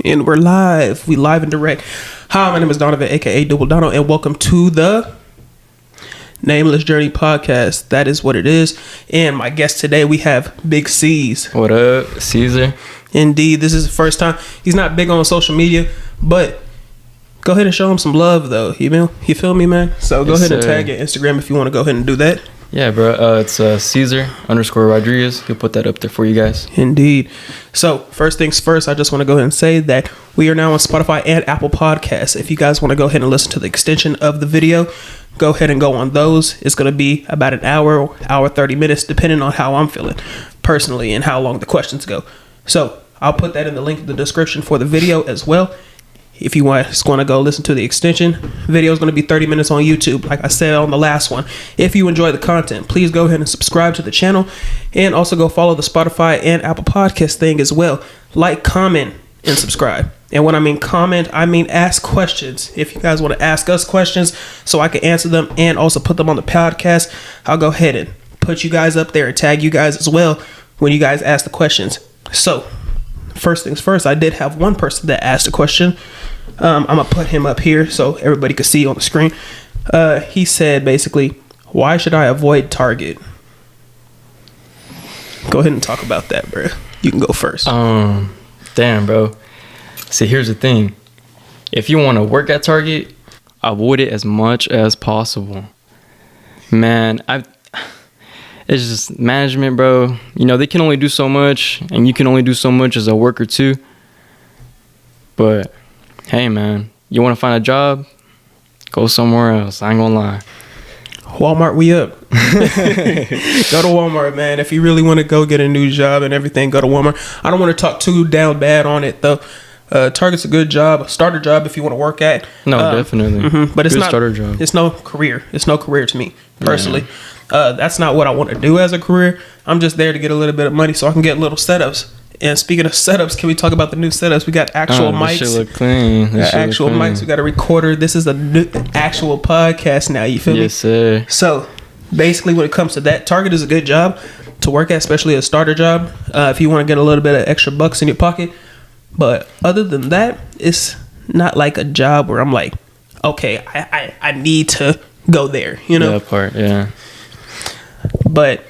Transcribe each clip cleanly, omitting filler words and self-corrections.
And we're live. We live and direct. Hi, my name is Donavan, aka Dubble Dono, and welcome to the Nameless Journey podcast. That is what it is. And my guest today, we have Big C's. What up, Caezer? Indeed, this is the first time. He's not big on social media, but go ahead and show him some love, though. You feel me, man? So go ahead and tag your Instagram if you want to go ahead and do that. Yeah, bro. It's Caezer_Rodriguez. He'll put that up there for you guys. Indeed. So first things first, I just want to go ahead and say that we are now on Spotify and Apple Podcasts. If you guys want to go ahead and listen to the extension of the video, go ahead and go on those. It's going to be about an hour 30 minutes, depending on how I'm feeling personally and how long the questions go. So I'll put that in the link in the description for the video as well. If you just want to go listen to the extension, video is going to be 30 minutes on YouTube. Like I said on the last one, if you enjoy the content, please go ahead and subscribe to the channel and also go follow the Spotify and Apple Podcast thing as well. Like, comment, and subscribe. And when I mean comment, I mean ask questions. If you guys want to ask us questions so I can answer them and also put them on the podcast, I'll go ahead and put you guys up there and tag you guys as well when you guys ask the questions. So first things first, I did have one person that asked a question. I'm gonna put him up here so everybody can see on the screen. He said basically, why should I avoid Target? Go ahead and talk about that, bro. You can go first. Damn, bro. See, here's the thing. If you want to work at Target, avoid it as much as possible. Man, it's just management, bro. You know, they can only do so much, and you can only do so much as a worker too. But hey, man, you want to find a job? Go somewhere else. I ain't gonna lie. Walmart, we up. Go to Walmart, man. If you really want to go get a new job and everything, go to Walmart. I don't want to talk too down bad on it, though. Target's a good job, a starter job if you want to work at. No, definitely. But it's good not starter job. It's no career. It's no career to me personally. Yeah. That's not what I want to do as a career. I'm just there to get a little bit of money so I can get little setups. And speaking of setups, can we talk about the new setups? We got actual mics. This shit look clean. We got actual mics. We got a recorder. This is a new actual podcast now. You feel me? Yes, sir. So basically, when it comes to that, Target is a good job to work at, especially a starter job. If you want to get a little bit of extra bucks in your pocket. But other than that, it's not like a job where I'm like, okay, I need to go there. You know? That part, yeah. But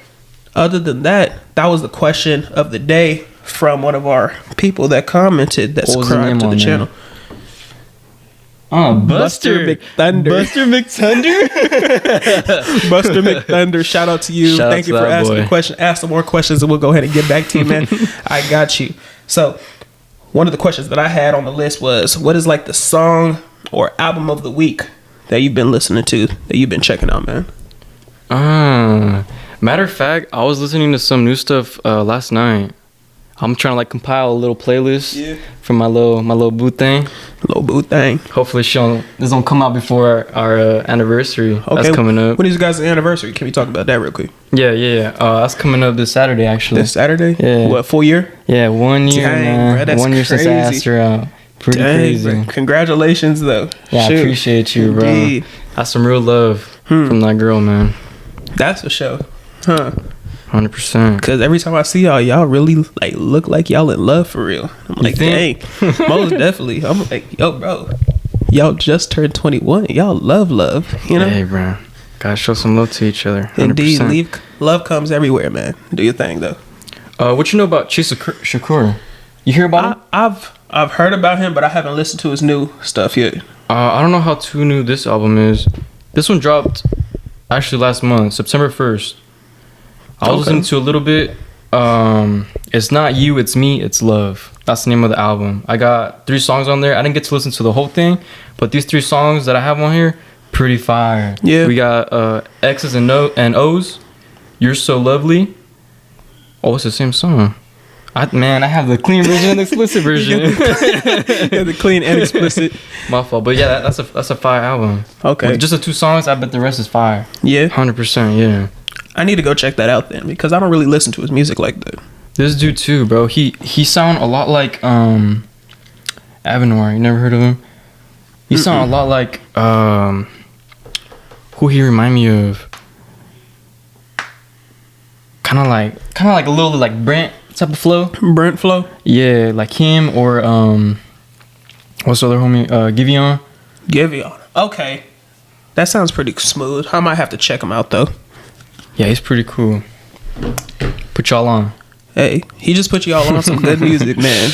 other than that, that was the question of the day from one of our people that commented that subscribed to the channel. Oh, Buster McThunder. Buster McThunder? Buster McThunder, shout out to you. Thank you for asking the question. Ask some more questions and we'll go ahead and get back to you, man. I got you. So one of the questions that I had on the list was, what is like the song or album of the week that you've been listening to, that you've been checking out, man? Matter of fact, I was listening to some new stuff last night. I'm trying to like compile a little playlist for my little boo thing. Hopefully this don't come out before our anniversary. Okay. That's coming up. When is you guys' anniversary? Can we talk about that real quick? Yeah. That's coming up this Saturday, actually. This Saturday? Yeah. What, full year? Yeah, 1 year, Dang, man. Bro, that's 1 year crazy. since I asked her out. Pretty crazy. Bro. Congratulations, though. Yeah, Shoot. I appreciate you, bro. Indeed. That's some real love from that girl, man. That's for sure. Huh. 100%. Because every time I see y'all really like look like y'all in love for real. I'm like, dang. Most definitely. I'm like, yo, bro. Y'all just turned 21. Y'all love, you know? Hey, bro. Gotta show some love to each other. 100%. Indeed. Love comes everywhere, man. Do your thing, though. What you know about Caezer Shakur? You hear about him? I've heard about him, but I haven't listened to his new stuff yet. I don't know how too new this album is. This one dropped actually last month, September 1st. I was listening to a little bit. It's not you, it's me, it's love. That's the name of the album. I got 3 songs on there. I didn't get to listen to the whole thing, but these 3 songs that I have on here, pretty fire. Yeah. We got X's and O's, You're So Lovely. Oh, it's the same song. I have the clean version and the explicit version. Yeah, the clean and explicit. My fault, but yeah, that's a fire album. Okay. With just the 2 songs, I bet the rest is fire. Yeah. 100%, yeah. I need to go check that out then, because I don't really listen to his music like that. This dude too, bro. He sound a lot like Avenor. You never heard of him? He sound a lot like who he remind me of? Kind of like a little like Brent type of flow. Brent flow? Yeah, like him or What's the other homie? Giveon. Giveon. Okay. That sounds pretty smooth. I might have to check him out though. Yeah, he's pretty cool. Put y'all on. Hey, he just put y'all on some good music, man.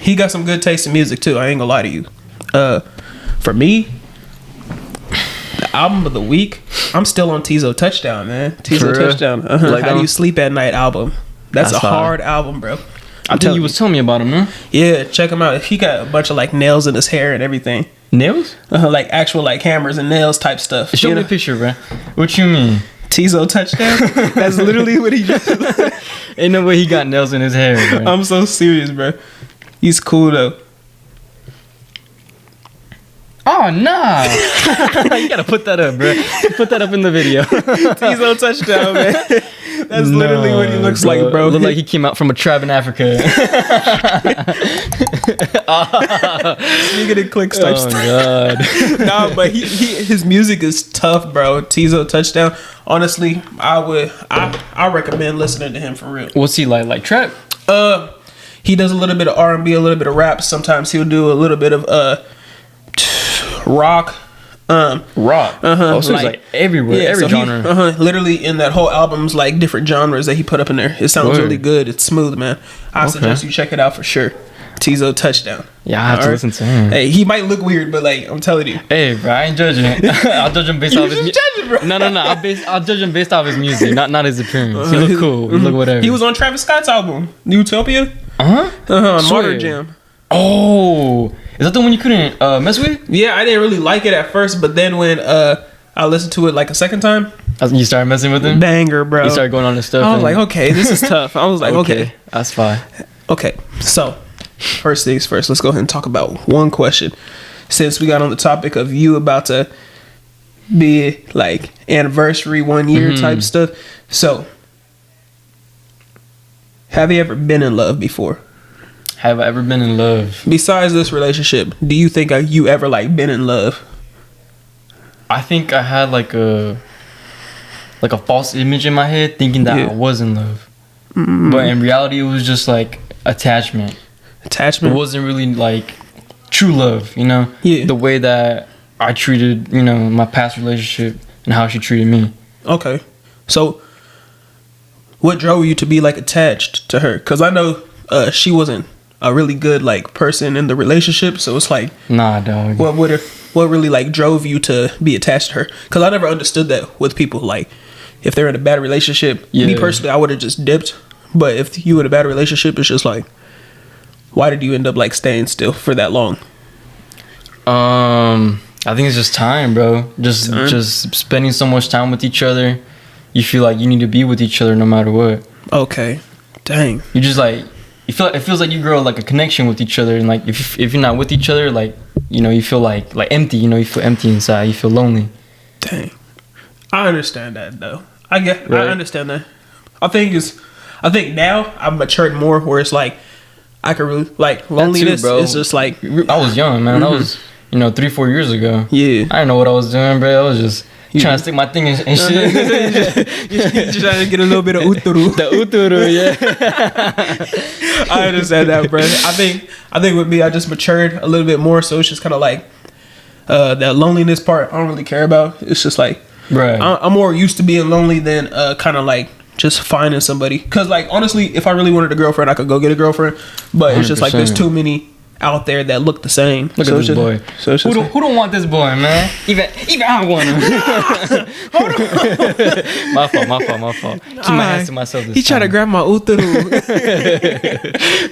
He got some good taste in music too. I ain't gonna lie to you. For me, the album of the week, I'm still on Caezer Touchdown, man. Caezer Touchdown. Like How Do You Sleep at Night album. That's a hard album, bro. I think you was telling me about him, man. Yeah, check him out. He got a bunch of like nails in his hair and everything. Nails? Like actual like hammers and nails type stuff. Show me a picture, bro. What you mean? Caezer Touchdown? That's literally what he just... Ain't no way he got nails in his hair, bro. I'm so serious, bro. He's cool though. Oh, nah. You gotta put that up, bro. Put that up in the video. Caezer Touchdown, man. That's literally what he looks like, bro. Look like he came out from a tribe in Africa. Speaking of clicks type stuff. God. Nah, but his music is tough, bro. Caezer Touchdown. Honestly, I recommend listening to him for real. What's he like? Like trap? He does a little bit of R&B, a little bit of rap. Sometimes he'll do a little bit of rock. Rock. Oh, so like everywhere, yeah, every so genre. Literally in that whole album's like different genres that he put up in there. It sounds really good. It's smooth, man. I suggest you check it out for sure. Caezer Touchdown. Yeah, I have to listen to him. Hey, he might look weird, but like I'm telling you. Hey, bro, I ain't judging. I'll judge him based off his music. No. I'll judge him based off his music, not his appearance. He look cool. He look whatever. He was on Travis Scott's album, Utopia. On Water Jam. Oh, is that the one you couldn't mess with? Yeah, I didn't really like it at first, but then when I listened to it like a second time, you started messing with him. Banger, bro. You started going on this stuff. I was like, okay, this is tough. I was like, okay, that's fine. Okay, so first things first, let's go ahead and talk about one question. Since we got on the topic of you about to be like anniversary 1 year type stuff, so have you ever been in love before? Have I ever been in love? Besides this relationship, do you think you ever like been in love? I think I had like a false image in my head, thinking that I was in love, but in reality, it was just like attachment. It wasn't really like true love, you know. Yeah. The way that I treated, you know, my past relationship and how she treated me. Okay, so what drove you to be like attached to her? Because I know she wasn't a really good like person in the relationship, so it's like, nah, dog. What really like drove you to be attached to her? Because I never understood that with people. Like, if they're in a bad relationship, me personally, I would have just dipped. But if you in a bad relationship, it's just like, why did you end up like staying still for that long? I think it's just time, bro. Just spending so much time with each other. You feel like you need to be with each other no matter what. Okay, dang. You just like, it feels like you grow like a connection with each other, and like if you're not with each other, like, you know, you feel like empty. You know, you feel empty inside. You feel lonely. Dang, I understand that though. I understand that. I think now I've matured more, where it's like I can really like loneliness. Too, is just like I was young, man. That was 3-4 years ago. Yeah, I didn't know what I was doing, bro. I was just trying to stick my thing in shit. Just trying to get a little bit of uturu. The uturu, yeah. I understand that, bro. I think with me, I just matured a little bit more, so it's just kind of like that loneliness part I don't really care about. It's just like, right. I'm more used to being lonely than kind of like just finding somebody. Because like honestly, if I really wanted a girlfriend, I could go get a girlfriend. But 100%. It's just like there's too many out there that look the same. Look at this boy. So who don't want this boy, man? Even I want him. My fault. Keep my hands to myself this time. He tried to grab my uturu.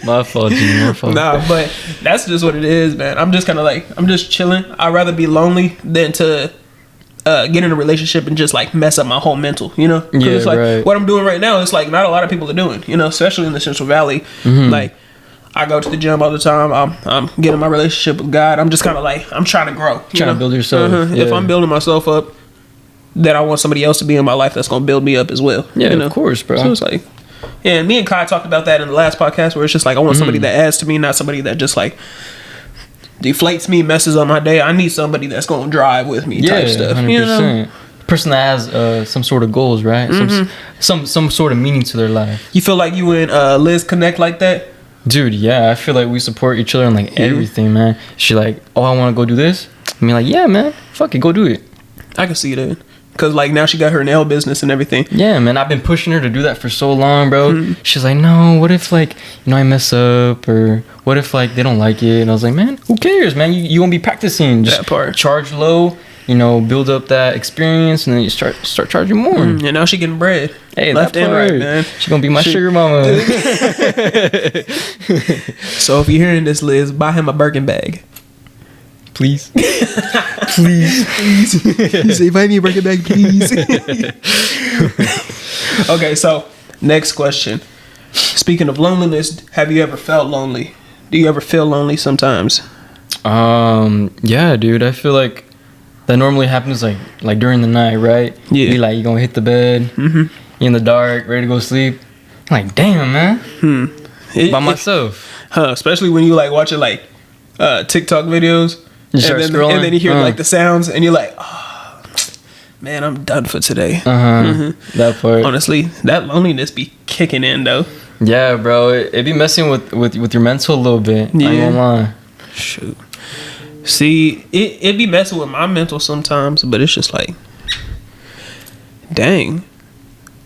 My fault, G. My fault. Nah, but that's just what it is, man. I'm just kind of like, I'm just chilling. I'd rather be lonely than to get in a relationship and just like mess up my whole mental, you know? Because it's like what I'm doing right now, it's like not a lot of people are doing, you know, especially in the Central Valley. Like, I go to the gym all the time. I'm getting my relationship with God. I'm just kind of like, I'm trying to grow. Trying to build yourself. If I'm building myself up, then I want somebody else to be in my life that's going to build me up as well. Yeah, you know? Of course, bro. So it's like, yeah, me and Kai talked about that in the last podcast, where it's just like, I want somebody that adds to me, not somebody that just like deflates me, messes up my day. I need somebody that's going to drive with me type stuff. 100%. You know? Person that has some sort of goals, right? Some sort of meaning to their life. You feel like you and Liz connect like that? Dude, yeah, I feel like we support each other in like everything, man. She like, oh, I want to go do this. I mean, like, yeah, man, fuck it, go do it. I can see that. Cause like now she got her nail business and everything. Yeah, man, I've been pushing her to do that for so long, bro. She's like, no, what if like, you know, I mess up, or what if like they don't like it? And I was like, man, who cares, man? You won't be practicing. Just That part. charge low, you know, build up that experience, and then you start charging more. And now she getting bread. Hey, left that and part. right, man. She gonna be my sugar mama. So if you're hearing this, Liz, buy him a Birkin bag. Please. Please. Say, buy me a Birkin bag, please. Okay, so next question. Speaking of loneliness, have you ever felt lonely? Do you ever feel lonely sometimes? Yeah, dude. I feel like that normally happens like during the night, right? Yeah. You like, you gonna hit the bed, you're in the dark, ready to go sleep. I'm like, damn, man. By myself. Especially when you like watching like TikTok videos. You start scrolling. And then you hear like the sounds and you're like, oh, man, I'm done for today. That part. Honestly, that loneliness be kicking in though. Yeah, bro. It be messing with your mental a little bit. I ain't gonna lie. Shoot. See, it be messing with my mental sometimes, but it's just like, dang.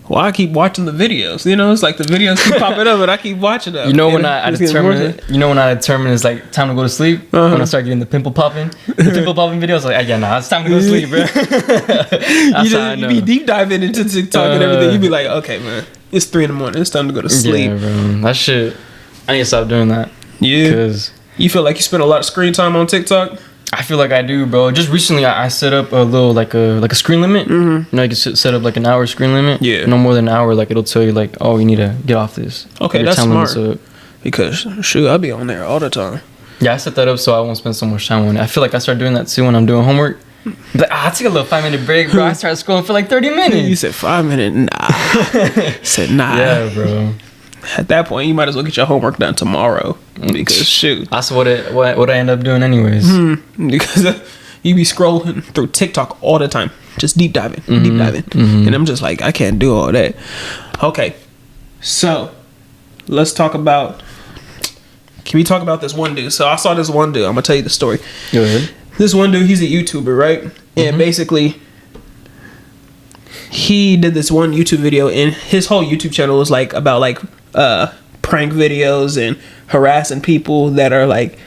Well, I keep watching the videos. You know, it's like the videos keep popping up, and I keep watching them. You know when I determine it's like time to go to sleep. When I start getting the pimple popping videos, like, yeah, nah, it's time to go to sleep, bro. You be deep diving into TikTok and everything. You be like, okay, man, it's 3 a.m. It's time to go to sleep. Yeah, bro. That shit. I need to stop doing that. Yeah. Cause you feel like you spend a lot of screen time on TikTok? I feel like I do, bro. Just recently, I set up a little like a screen limit. You know, you can set up like an hour screen limit. Yeah. No more than an hour. Like it'll tell you like, oh, you need to get off this. Okay, Your that's time limit's smart. up. Because shoot, I be on there all the time. Yeah, I set that up so I won't spend so much time on it. I feel like I start doing that too when I'm doing homework. But I take a little 5-minute break, bro. I start scrolling for like 30 minutes. You said 5 minutes? Nah. Said nah. Yeah, bro. At that point, you might as well get your homework done tomorrow. Because shoot. That's what I end up doing anyways. Because you be scrolling through TikTok all the time. Just deep diving. And I'm just like, I can't do all that. Okay. So, let's talk about... Can we talk about this one dude? So, I saw this one dude. I'm going to tell you the story. Go ahead. This one dude, he's a YouTuber, right? And basically... He did this one YouTube video, and his whole YouTube channel was like about like prank videos and harassing people that are like,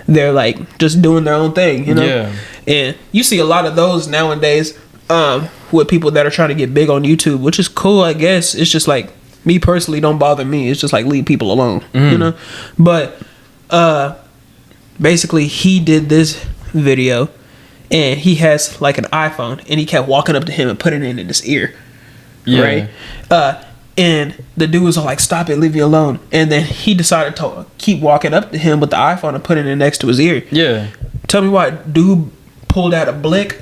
they're like just doing their own thing, you know? Yeah. And you see a lot of those nowadays with people that are trying to get big on YouTube, which is cool, I guess. It's just like, me personally, don't bother me. It's just like, leave people alone, you know? But basically, he did this video. And he has like an iPhone, and he kept walking up to him and putting it in his ear. Yeah. Right? And the dude was like, stop it, leave me alone. And then he decided to keep walking up to him with the iPhone and putting it next to his ear. Yeah. Tell me why dude pulled out a blick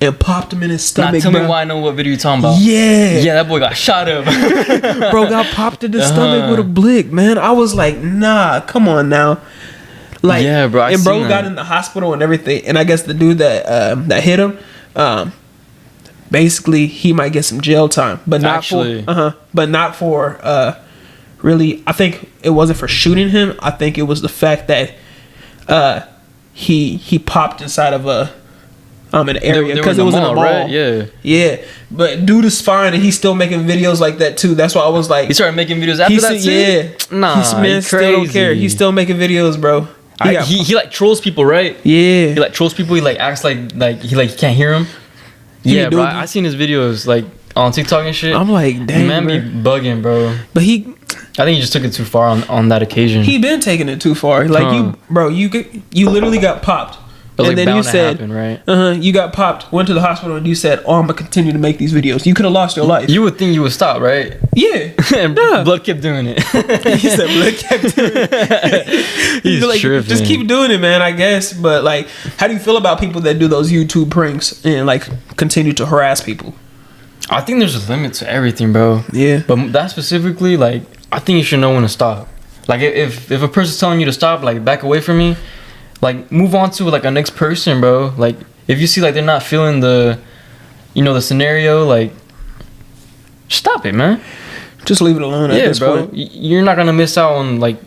and popped him in his stomach. Tell me why I know what video you're talking about. Yeah. Yeah, that boy got shot up. Bro got popped in the stomach with a blick, man. I was like, nah, come on now. Like, yeah, bro. And bro got in the hospital and everything. And I guess the dude that hit him, basically he might get some jail time, but not for really. I think it wasn't for shooting him. I think it was the fact that he popped inside of an area because it was in a mall. Right? Yeah. Yeah. But dude is fine, and he's still making videos like that too. That's why I was like, he started making videos after that too. Yeah. Nah, man, still don't care. He's still making videos, bro. He like trolls people, right? Yeah. He like trolls people. He like acts like he can't hear him. Yeah, bro. I seen his videos like on TikTok and shit. I'm like, damn, man, be bugging, bro. But I think he just took it too far on that occasion. He been taking it too far. Like you literally got popped. And like then you said, happen, right? You got popped, went to the hospital, and you said, "Oh, I'm gonna continue to make these videos." You could have lost your life. You would think you would stop, right? Yeah, and blood kept doing it. He said, "Blood kept doing it." He's like, tripping. Just keep doing it, man. I guess, but like, how do you feel about people that do those YouTube pranks and like continue to harass people? I think there's a limit to everything, bro. Yeah, but that specifically, like, I think you should know when to stop. Like, if a person's telling you to stop, like, back away from me. Like, move on to like a next person, bro. Like, if you see like they're not feeling the scenario, like, stop it, man. Just leave it alone. At this bro. point. You're not gonna miss out on like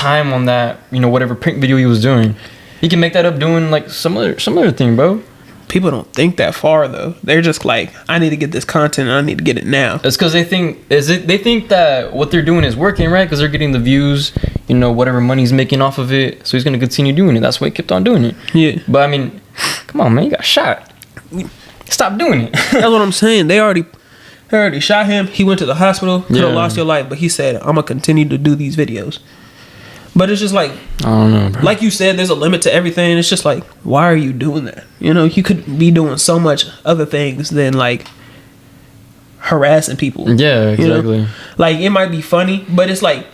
time on that, you know, whatever prank video he was doing. He can make that up doing like some other thing, bro. People don't think that far though. They're just like, I need to get this content and I need to get it now. It's because they think that what they're doing is working, right? Because they're getting the views, you know, whatever money he's making off of it. So he's gonna continue doing it. That's why he kept on doing it. Yeah. But I mean, come on, man, you got shot. Stop doing it. That's what I'm saying. They already shot him. He went to the hospital. Could have lost your life, but he said, I'm gonna continue to do these videos. But it's just like, I don't know, bro. Like you said, there's a limit to everything. It's just like, why are you doing that? You know, you could be doing so much other things than like harassing people. Yeah, exactly. You know? Like, it might be funny, but it's like,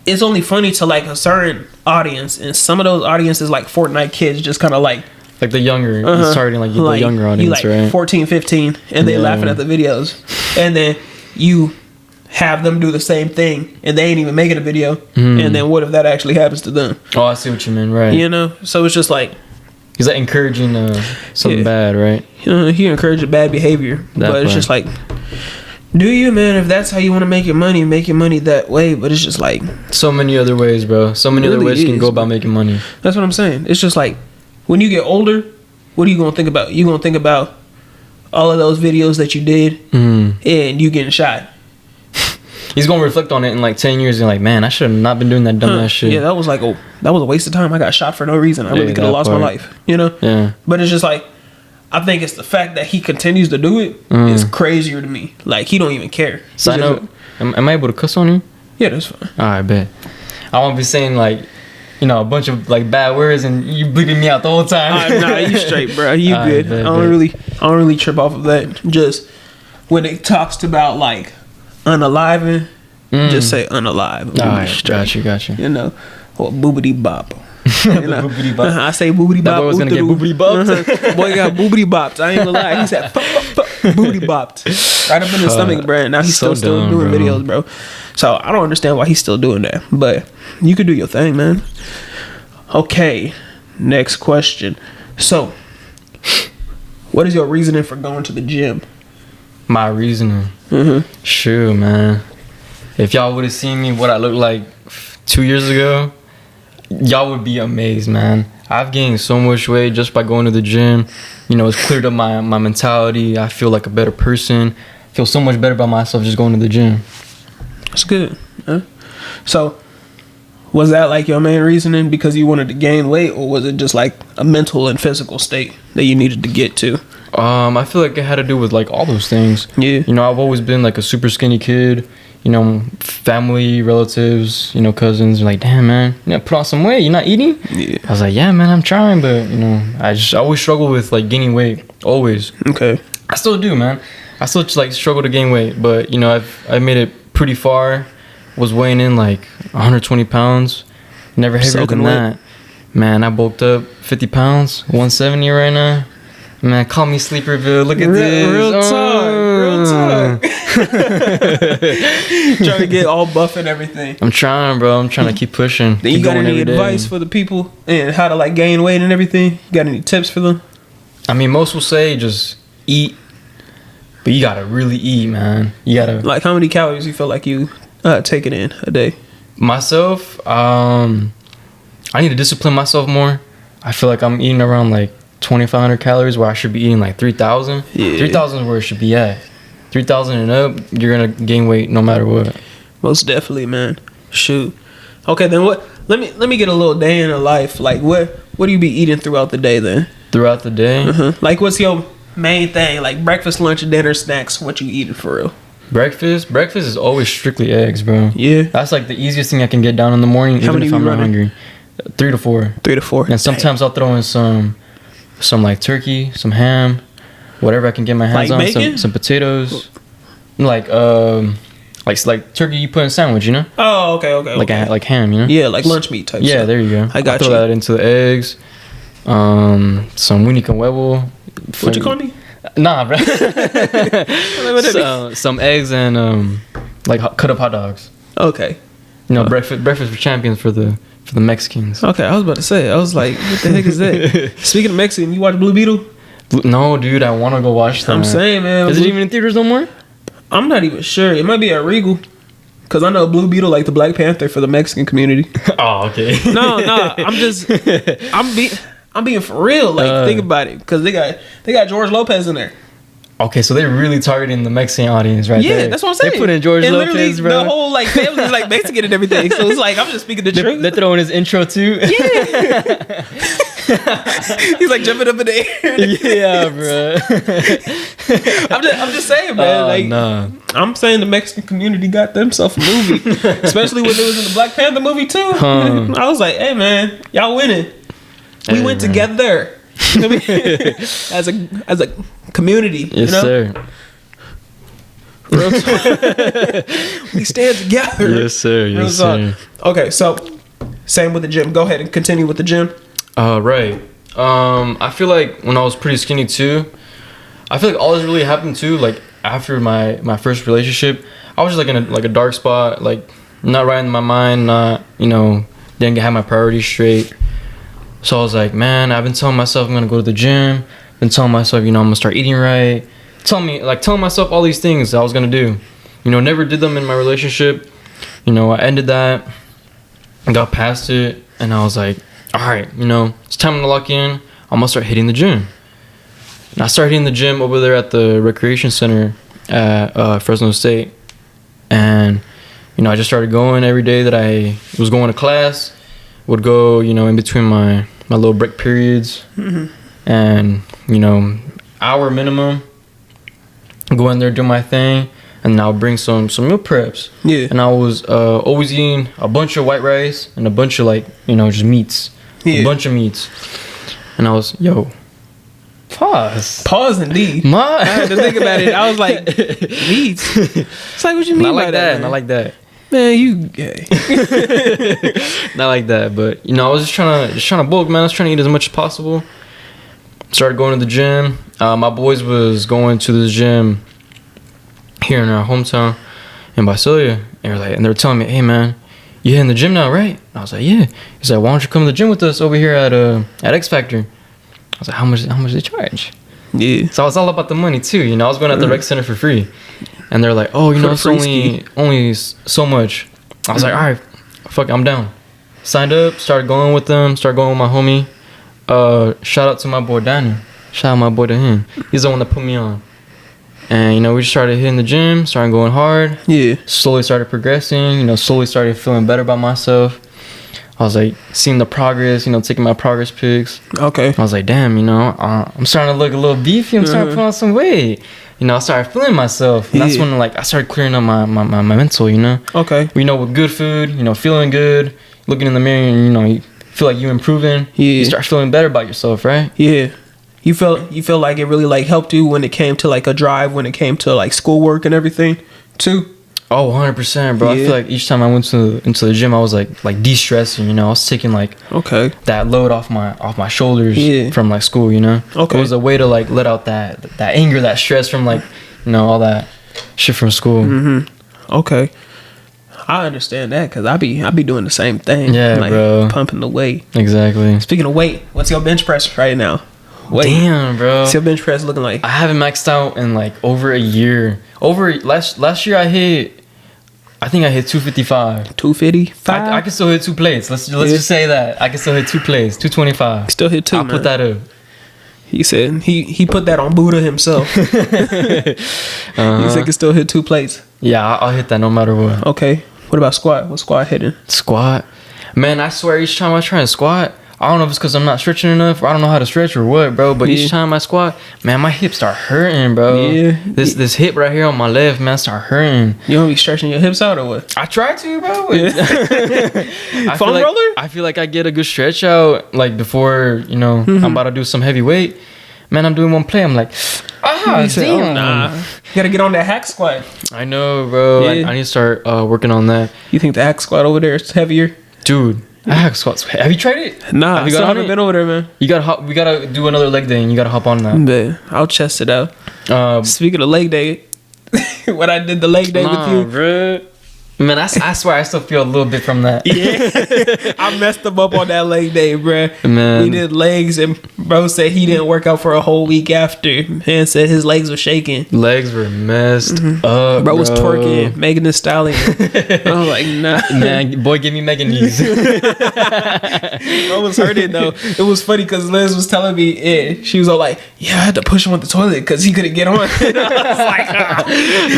it's only funny to like a certain audience, and some of those audiences like Fortnite kids just kind of like the younger, starting like the younger audience, you like right? 14, 15, and they laughing at the videos, and then you have them do the same thing, and they ain't even making a video, and then what if that actually happens to them? Oh, I see what you mean, right? You know, so it's just like, he's like encouraging something bad, right? You know, he encourages bad behavior, but it's just like, do you, man? If that's how you want to make your money that way. But it's just like, so many other ways, bro. So many other ways you can go about making money. That's what I'm saying. It's just like, when you get older, what are you gonna think about? You gonna think about all of those videos that you did, and you getting shot. He's gonna reflect on it in like 10 years and like, man, I should have not been doing that dumbass shit. Yeah, that was a waste of time. I got shot for no reason. I really could have lost my life. You know? Yeah. But it's just like, I think it's the fact that he continues to do it is crazier to me. Like, he don't even care. So I know. Am I able to cuss on you? Yeah, that's fine. All right, bet. I won't be saying like, you know, a bunch of like bad words and you bleeping me out the whole time. Nah, you straight, bro. You good. Bet, I don't really trip off of that. Just when it talks about like unaliving, just say unalive. All right, got you. You know, or boobity bop. You know? Boobity bop. I say boobity bop. That boy was gonna get boobity bopped. Boy got boobity bopped. I ain't gonna lie. He said booty bopped right up in his stomach, bro. Now he's still doing videos, bro. So I don't understand why he's still doing that. But you could do your thing, man. Okay, next question. So, what is your reasoning for going to the gym? My reasoning? Sure, man. If y'all would have seen me what I looked like 2 years ago, y'all would be amazed, man. I've gained so much weight just by going to the gym. You know, it's cleared up my mentality. I feel like a better person. I feel so much better about myself just going to the gym. That's good. Huh? So, was that like your main reasoning because you wanted to gain weight, or was it just like a mental and physical state that you needed to get to? I feel like it had to do with like all those things. Yeah. You know, I've always been like a super skinny kid. You know, family, relatives, you know, cousins are like, damn, man, you gotta put on some weight. You're not eating? Yeah. I was like, yeah, man, I'm trying, but you know, I always struggle with like gaining weight. Always. Okay. I still do, man. I still like struggle to gain weight, but you know, I made it pretty far. Was weighing in like 120 pounds. Never heavier than that. Man, I bulked up 50 pounds, 170 right now. Man, call me Sleeperville. Look at this. Real talk. Trying to get all buff and everything. I'm trying, bro. I'm trying to keep pushing. Then you got any advice for the people and how to like gain weight and everything? You got any tips for them? I mean, most will say just eat, but you gotta really eat, man. You gotta. Like, how many calories you feel like you take it in a day? Myself, I need to discipline myself more. I feel like I'm eating around like 2,500 calories where I should be eating like 3,000. Yeah. 3,000 is where it should be at. 3,000 and up, you're gonna gain weight no matter what. Most definitely, man. Shoot. Okay, then what? Let me get a little day in the life. Like, what do you be eating throughout the day then? Throughout the day? Like, what's your main thing? Like breakfast, lunch, dinner, snacks. What you eating for real? Breakfast is always strictly eggs, bro. Yeah. That's like the easiest thing I can get down in the morning, even if I'm not hungry. 3 to 4. 3 to 4. And sometimes I'll throw in some like turkey, some ham, whatever I can get my hands on. Bacon? Some potatoes, like turkey you put in a sandwich, you know? Oh, okay. Like ham, you know? Yeah, like lunch meat type. Yeah, stuff. there you go. I got throw that into the eggs. Some unica huevo. What you call me? Nah, bro. Some eggs and like cut up hot dogs. Okay. You know, breakfast for champions for the Mexicans. Okay, I was about to say. I was like, what the heck is that? Speaking of Mexican, you watch Blue Beetle? No, dude, I want to go watch that. I'm saying, man. Is it even in theaters no more? I'm not even sure. It might be at Regal. Because I know Blue Beetle like the Black Panther for the Mexican community. Oh, okay. No, I'm being for real. Like, think about it, because they got George Lopez in there. Okay, so they're really targeting the Mexican audience, right? Yeah, there. that's what I'm saying. They put in George and Lopez, bro. The whole like family is like Mexican and everything. So it's like I'm just speaking the truth. They're throwing his intro too. Yeah. He's like jumping up in the air. Yeah, bro. I'm just saying, man. Like, nah. I'm saying the Mexican community got themselves a movie, especially when it was in the Black Panther movie too. I was like, hey, man, y'all winning. We went together. as a community. Yes, sir. Real talk. We stand together. Yes, sir. Yes, sir. Okay, so same with the gym. Go ahead and continue with the gym. Right. I feel like when I was pretty skinny too, I feel like all this really happened too. Like after my first relationship, I was just like in a dark spot, like not right in my mind, not didn't have my priorities straight. So I was like, man, I've been telling myself I'm gonna go to the gym. Been telling myself, I'm gonna start eating right. Telling myself all these things I was gonna do. Never did them in my relationship. I ended that, got past it, and I was like, all right, it's time to lock in. I'm gonna start hitting the gym. And I started hitting the gym over there at the recreation center at Fresno State. And, I just started going every day that I was going to class. Would go, in between my little break periods. Mm-hmm. And, hour minimum. Go in there, do my thing. And I'll bring some meal preps. Yeah. And I was always eating a bunch of white rice and a bunch of just meats. Yeah. A bunch of meats. And I was, Pause indeed. I had to think about it. I was like, meats? It's like, what you mean not by like that? Not like that. Man, you gay. Not like that, but I was just trying to bulk, man. I was trying to eat as much as possible. Started going to the gym. My boys was going to this gym here in our hometown in Visalia, and they were telling me, hey man, you hitting the gym now, right? And I was like, yeah. He's like, why don't you come to the gym with us over here at X Factor? I was like, how much they charge? Yeah. So it's all about the money too, I was going at the rec center for free. And they're like, oh, it's only so much. I was like, all right, fuck it, I'm down. Signed up, started going with them, started going with my homie. Shout out to my boy Daniel. Shout out my boy to him. He's the one that put me on. And, we just started hitting the gym, started going hard. Yeah. Slowly started progressing, slowly started feeling better about myself. I was like, seeing the progress, taking my progress pics. Okay. I was like, damn, I'm starting to look a little beefy. I'm starting to put on some weight. I started feeling myself. And that's when, I started clearing up my mental, Okay. With good food, feeling good, looking in the mirror, and, you feel like you improving. Yeah. You start feeling better about yourself, right? Yeah. You feel like it really, helped you when it came to, a drive, when it came to, schoolwork and everything, too? Oh, 100%, bro. Yeah. I feel like each time I went into the gym, I was, de-stressing, I was taking, okay, that load off my shoulders from, school, Okay. It was a way to, let out that anger, that stress from, all that shit from school. Mm-hmm. Okay. I understand that, because I be doing the same thing. Yeah, bro. Pumping the weight. Exactly. Speaking of weight, what's your bench press right now? Weight. Damn, bro. What's your bench press looking like? I haven't maxed out in, over a year. Last year I think I hit 255. 255? I can still hit 2 plates. Let's just say that. I can still hit 2 plates. 225. Still hit 2, I'll put that up. He said he put that on Buddha himself. He said he can still hit 2 plates. Yeah, I'll hit that no matter what. Okay. What about squat? What squat hitting? Squat? Man, I swear each time I try to squat, I don't know if it's because I'm not stretching enough or I don't know how to stretch or what, bro. But each time I squat, man, my hips start hurting, bro. Yeah. This hip right here on my left, man, start hurting. You don't be stretching your hips out or what? I try to, bro. Yeah. Foam roller? I feel like I get a good stretch out, before, I'm about to do some heavy weight. Man, I'm doing one play. I'm like, damn. Oh, nah. You gotta get on that hack squat. I know, bro. Yeah. I need to start working on that. You think the hack squat over there is heavier? Dude. Hack squats. Have you tried it? Nah, I still haven't been over there, man. We gotta do another leg day, and you gotta hop on that. Man, I'll chest it out. Speaking of leg day, when I did the leg day with you, bro. Man, I swear I still feel a little bit from that. Yeah, I messed him up on that leg day, bro. Man. We did legs, and bro said he didn't work out for a whole week after. Man said his legs were shaking. Legs were messed up. Bro was twerking, Megan Thee Stallion. I was like, nah. Man, boy, give me Megan knees. I was hurting though. It was funny because Liz was telling me, she was all like, "Yeah, I had to push him on the toilet because he couldn't get on." I was like,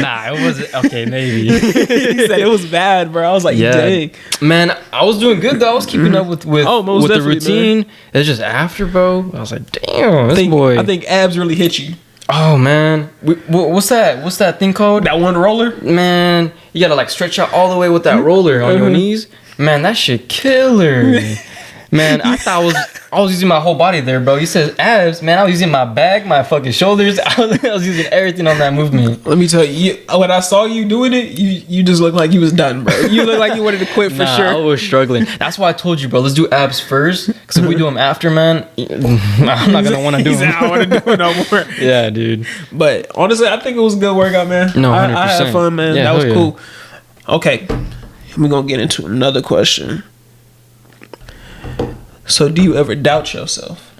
Nah, it wasn't. Okay, maybe. He said it was bad, bro. I was like, dang. Man, I was doing good though. I was keeping up with the routine. Man. It's just after, bro. I was like, damn, this boy. I think abs really hit you. Oh man, what's that? What's that thing called? That one roller? Man, you gotta like stretch out all the way with that roller on your knees. Man, that shit killer. Man, I thought I was using my whole body there, bro. You said abs, man. I was using my back, my fucking shoulders. I was using everything on that movement. Let me tell you, when I saw you doing it, you just looked like you was done, bro. You looked like you wanted to quit for sure. I was struggling. That's why I told you, bro. Let's do abs first, because if we do them after, man, I'm not gonna want to do them. I don't want to do it no more. Yeah, dude. But honestly, I think it was a good workout, man. No, 100%. I had fun, man. Yeah, that was cool. Okay, we're gonna get into another question. So, do you ever doubt yourself?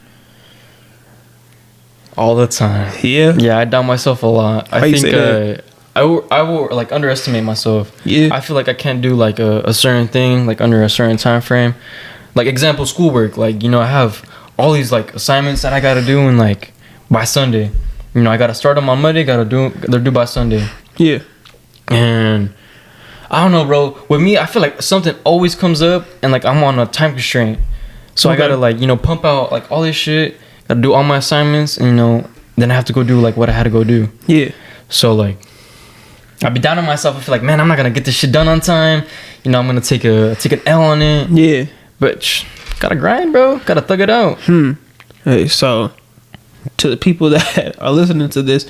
All the time. Yeah. Yeah, I doubt myself a lot. Why you say that? I will like underestimate myself. Yeah. I feel like I can't do like a certain thing like under a certain time frame. Like example, schoolwork. Like, you know, I have all these like assignments that I gotta do and like by Sunday. You know, I gotta start them on Monday. They're due by Sunday. Yeah. And I don't know, bro. With me, I feel like something always comes up and like I'm on a time constraint. So I gotta like, you know, pump out like all this shit. Gotta do all my assignments, and you know, then I have to go do like what I had to go do. Yeah. So like, I'd be down on myself. I feel like, man, I'm not gonna get this shit done on time. You know, I'm gonna take an L on it. Yeah. But gotta grind, bro. Gotta thug it out. Hey, so to the people that are listening to this,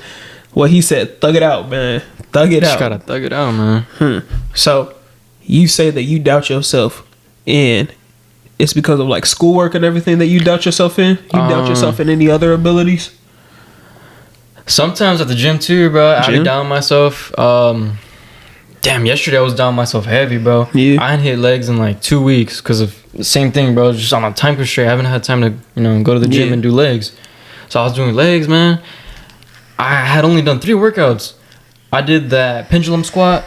what he said, thug it out, man. Thug it out. Just gotta thug it out, man. So you say that you doubt yourself, and it's because of like schoolwork and everything that you doubt yourself in? You doubt yourself in any other abilities? Sometimes at the gym too, bro. I be down myself. Damn, yesterday I was down myself heavy, bro. Yeah. I hadn't hit legs in like 2 weeks because of the same thing, bro. Just on a time constraint. I haven't had time to, you know, go to the gym and do legs. So I was doing legs, man. I had only done 3 workouts. I did that pendulum squat.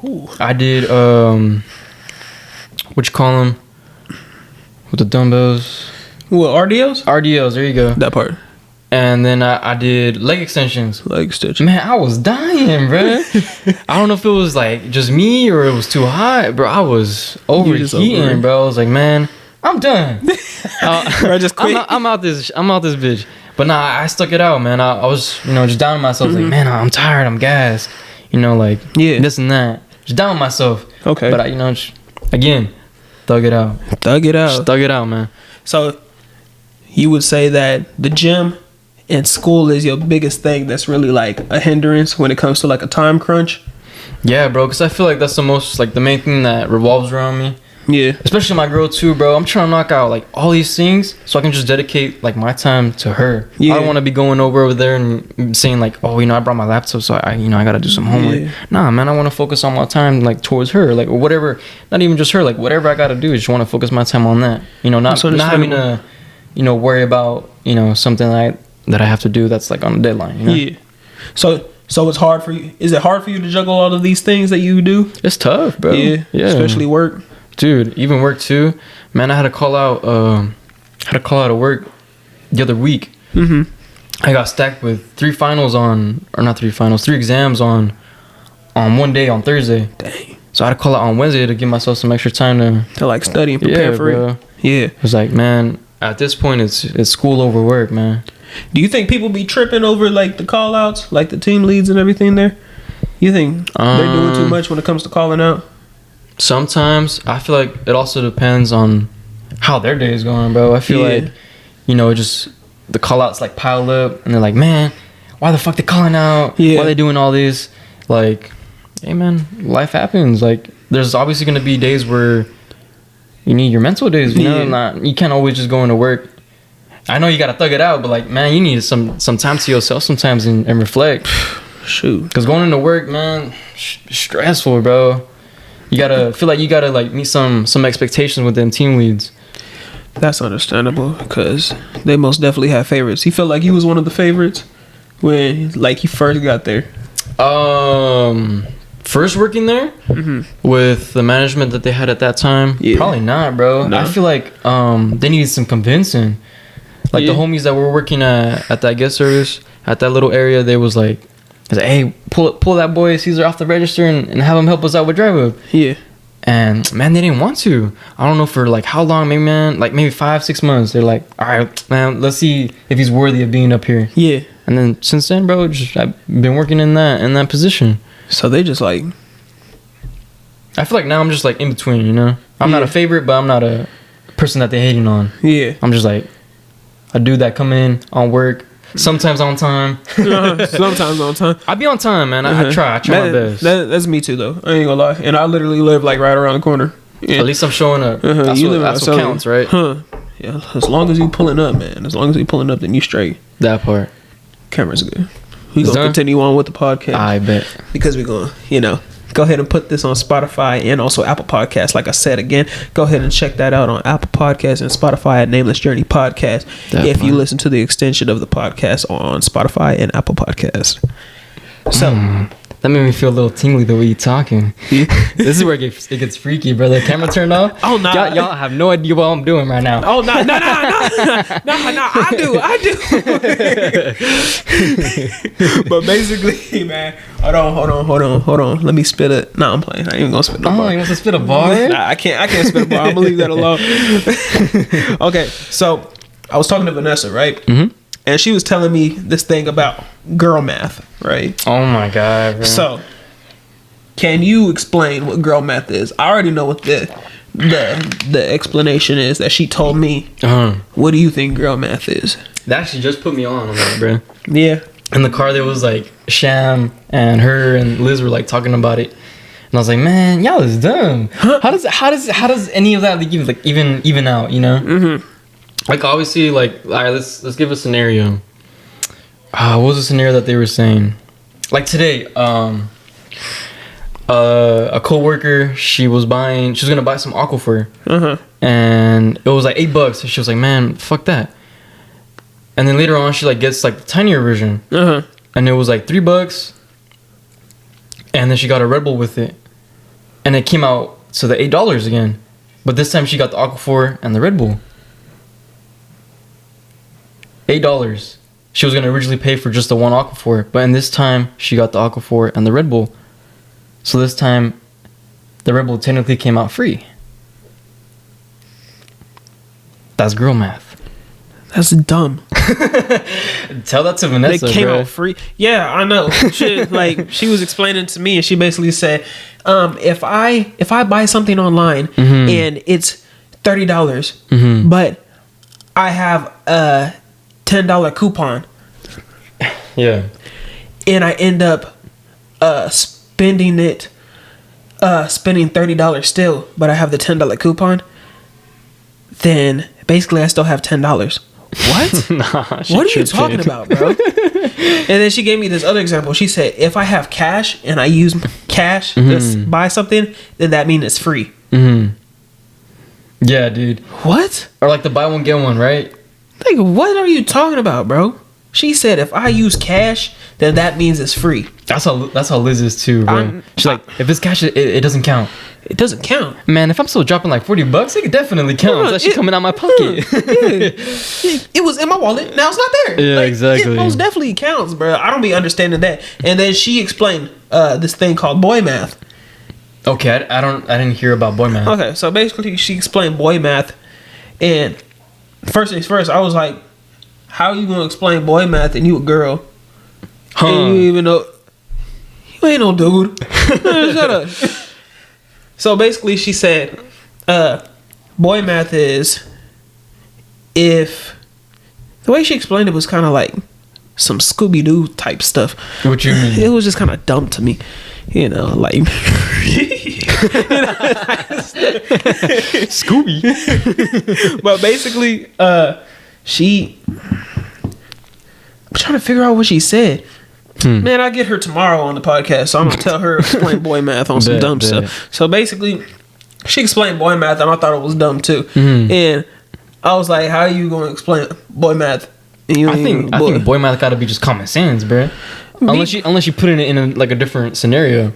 Ooh. I did what you call them? With the dumbbells. What, RDOs? RDLs, there you go. That part. And then I did leg extensions. Leg stitch. Man, I was dying, bro. I don't know if it was like just me or it was too hot, bro. I was overheating, bro. I was like, man, I'm done. Bro, just quit. I'm out this bitch. But nah, I stuck it out, man. I was, you know, just down on myself. Like, man, I'm tired. I'm gassed. You know, like this and that. Just down on myself. Okay. But I, you know, again, thug it out. Thug it out. Just thug it out, man. So you would say that the gym and school is your biggest thing that's really like a hindrance when it comes to like a time crunch? Yeah, bro, because I feel like that's the most, like, the main thing that revolves around me. Yeah. Especially my girl, too, bro. I'm trying to knock out, like, all these things so I can just dedicate, like, my time to her. Yeah. I don't want to be going over there and saying, like, oh, you know, I brought my laptop, so I got to do some homework. Yeah. Nah, man, I want to focus on my time, like, towards her. Like, or whatever. Not even just her. Like, whatever I got to do, I just want to focus my time on that. You know, not having to, you know, worry about, you know, something that I have to do that's, like, on a deadline, you know? Yeah. So it's hard for you. Is it hard for you to juggle all of these things that you do? It's tough, bro. Yeah. Especially work. Dude, even work too. Man, I had to call out of work the other week. Mm-hmm. I got stacked with 3 exams on one day on Thursday. Dang. So I had to call out on Wednesday to give myself some extra time to like study and prepare for it. Yeah. It was like, man, at this point it's school over work, man. Do you think people be tripping over like the call outs, like the team leads and everything there? You think they're doing too much when it comes to calling out? Sometimes. I feel like it also depends on how their day is going, bro. I feel like, you know, just the call outs like pile up and they're like, man, why the fuck they calling out? Yeah. Why they doing all this? Like, hey man, life happens. Like, there's obviously gonna be days where you need your mental days, you know? You can't always just go into work. I know you gotta thug it out, but like, man, you need some time to yourself sometimes and reflect. Shoot. Because going into work, man, stressful, bro. You gotta feel like you gotta like meet some expectations with them team leads. That's understandable because they most definitely have favorites. He felt like he was one of the favorites when like he first got there. First working there with the management that they had at that time, probably not, bro. No. I feel like they needed some convincing. Like the homies that were working at that guest service at that little area, they was like, hey, pull that boy Caezer off the register and have him help us out with drive up. Yeah. And man, they didn't want to. I don't know for like how long, maybe 5-6 months. They're like, all right, man, let's see if he's worthy of being up here. Yeah. And then since then, bro, I've been working in that position. So they just like, I feel like now I'm just like in between, you know. I'm not a favorite, but I'm not a person that they're hating on. Yeah. I'm just like a dude that come in on work, sometimes on time. Sometimes on time. I be on time, man. I try my best. That's me too, though. I ain't gonna lie. And I literally live like right around the corner. Yeah. At least I'm showing up. That's what counts, right? Yeah. As long as you pulling up, man. As long as you pulling up, then you straight. That part. Camera's good. We gonna continue on with the podcast. I bet. Because we're gonna, go ahead and put this on Spotify and also Apple Podcasts. Like I said again, go ahead and check that out on Apple Podcasts and Spotify at Nameless Journey Podcast. If you listen to the extension of the podcast on Spotify and Apple Podcasts. So that made me feel a little tingly the way you're talking. This is where it gets freaky, brother. Camera turned off. Oh no, y'all have no idea what I'm doing right now. Oh no, I do. But basically, man, hold on. Let me spit it. No, I'm playing. I ain't even gonna spit no bar. Oh, you want to spit a bar? Nah, I can't spit a bar. I'm gonna leave that alone. Okay, so I was talking to Vanessa, right? Mm-hmm. And she was telling me this thing about girl math, right? Oh my god, bro. So, can you explain what girl math is? I already know what the explanation is that she told me. What do you think girl math is? That actually just put me on that, bro. Yeah. In the car, there was like Sham and her and Liz were like talking about it, and I was like, man, y'all is dumb. Huh? How does any of that even out? You know? Mm-hmm. Like obviously, like all right, let's give a scenario. What was the scenario that they were saying? Like today, a coworker, she was gonna buy some Aquifer, and it was like $8. So she was like, man, fuck that. And then later on, she like gets like the tinier version, and it was like $3. And then she got a Red Bull with it, and it came out to the $8 again, but this time she got the Aquifer and the Red Bull. $8. She was gonna originally pay for just the one Aquifer, but in this time she got the Aquifer and the Red Bull. So this time, the Red Bull technically came out free. That's girl math. That's dumb. Tell that to Vanessa. They came out free. Yeah, I know. She was explaining to me, and she basically said, if I buy something online and it's $30, but I have a $10 coupon. Yeah. And I end up spending $30 still, but I have the $10 coupon, then basically I still have $10. What? Nah, what are you talking about, bro? And then she gave me this other example. She said, if I have cash and I use cash to buy something, then that means it's free. Yeah, dude. What? Or like the buy one, get one, right? Like, what are you talking about, bro? She said, if I use cash, then that means it's free. That's how Liz is too, bro. She's like, if it's cash, it doesn't count. It doesn't count. Man, if I'm still dropping like $40, it could definitely count. It's actually coming out my pocket. It was in my wallet. Now it's not there. Yeah, exactly. It most definitely counts, bro. I don't be understanding that. And then she explained this thing called boy math. Okay, I didn't hear about boy math. Okay, so basically she explained boy math, and first things first, I was like, how are you gonna explain boy math and you a girl? And you even know you ain't no dude. Shut up. So basically she said, boy math is, if the way she explained it was kind of like some Scooby-Doo type stuff. What you mean? It was just kind of dumb to me, like Scooby. But basically, I'm trying to figure out what she said. Man, I get her tomorrow on the podcast, so I'm gonna tell her explain boy math on some dumb stuff. So basically, she explained boy math, and I thought it was dumb too. And I was like, "How are you gonna explain boy math?" And you I think boy math got to be just common sense, bro. Unless you put it in a different scenario.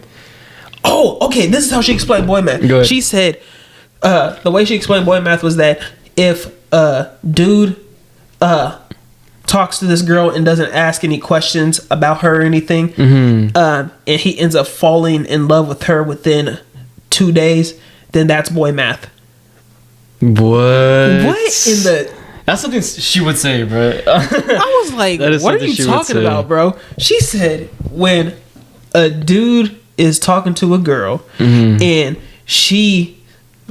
Oh, okay. This is how she explained boy math. Go ahead. She said the way she explained boy math was that if a dude talks to this girl and doesn't ask any questions about her or anything, and he ends up falling in love with her within 2 days, then that's boy math. What in the... That's something she would say, bro. I was like, what are you talking about, bro? She said when a dude is talking to a girl and she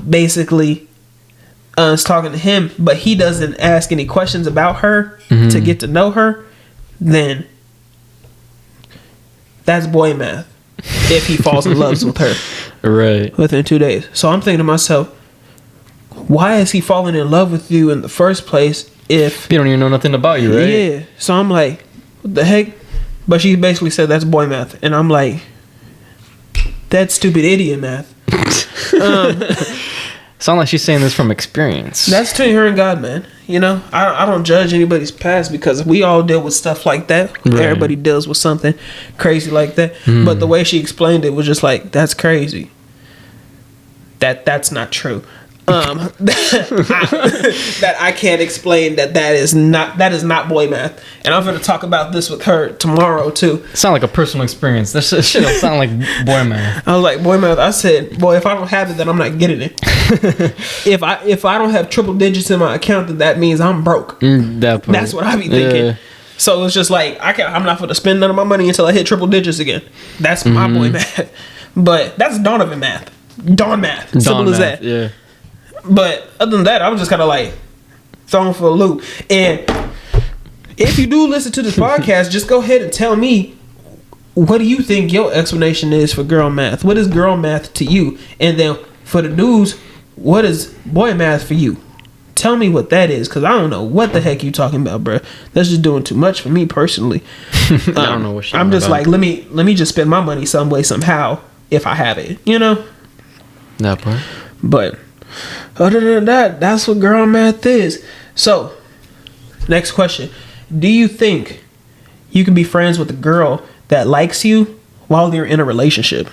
basically is talking to him, but he doesn't ask any questions about her to get to know her, then that's boy math. If he falls in love with her right within 2 days. So I'm thinking to myself, why is he falling in love with you in the first place if they don't even know nothing about you, right? Yeah. So I'm like, what the heck? But she basically said that's boy math, and I'm like, that's stupid idiot math. Sound like she's saying this from experience. That's between her and God, man. You know, I don't judge anybody's past because we all deal with stuff like that. Right. Everybody deals with something crazy like that. But the way she explained it was just like, that's crazy. That's not true. That I can't explain that is not boy math, and I'm going to talk about this with her tomorrow too. Sound like a personal experience. That shit don't sound like boy math. I was like, boy math. I said, boy, if I don't have it, then I'm not getting it. if I don't have triple digits in my account, then that means I'm broke. That's what I be thinking. Yeah. So it's just like I'm not going to spend none of my money until I hit triple digits again. That's my boy math. But that's Donavan math. Dawn math. Simple as that. Yeah. But other than that, I was just kind of like thrown for a loop. And if you do listen to this podcast, just go ahead and tell me, what do you think your explanation is for girl math? What is girl math to you? And then for the dudes, what is boy math for you? Tell me what that is, because I don't know what the heck you talking about, bro. That's just doing too much for me personally. I don't know what she's I'm just about. Like, let me just spend my money some way, somehow, if I have it, you know? That part. But other than that, that's what girl math is. So, next question. Do you think you can be friends with a girl that likes you while you're in a relationship?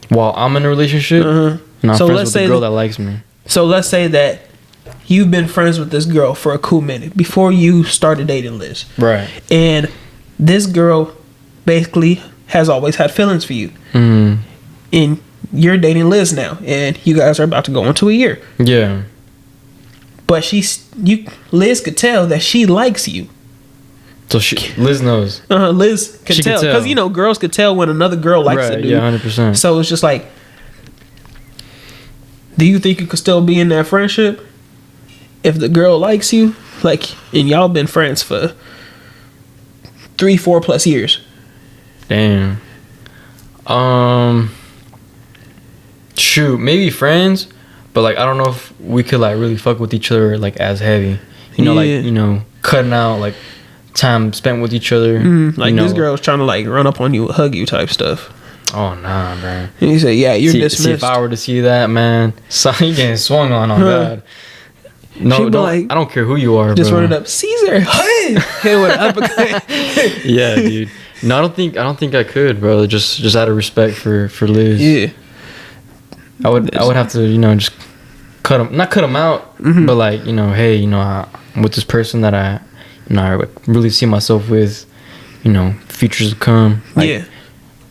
While I'm in a relationship? No, I'm so friends with a girl that likes me. So let's say that you've been friends with this girl for a cool minute before you started dating Liz. Right. And this girl basically has always had feelings for you. And you're dating Liz now, and you guys are about to go into a year. Yeah. But Liz could tell that she likes you. So Liz knows. Liz could tell. Because, you know, girls could tell when another girl likes a dude. Yeah, 100%. So it's just like, do you think you could still be in that friendship if the girl likes you? Like, and y'all been friends for 3-4 plus years. Damn. Shoot, maybe friends, but like I don't know if we could like really fuck with each other like as heavy. You know, like, you know, cutting out like time spent with each other. Like, you know, this girl's trying to like run up on you, hug you type stuff. Oh nah, bro. And you say, yeah, you're dismissed. See, if I were to see that, man, you getting swung on God. No, I don't care who you are, just bro. run it up, Caezer. Hit with an uppercut. Yeah, dude. No, I don't think I could, bro. Just out of respect for Liz. Yeah. I would have to, you know, just not cut him out, but like, you know, hey, you know, I'm with this person that I really see myself with, you know, futures to come. Like,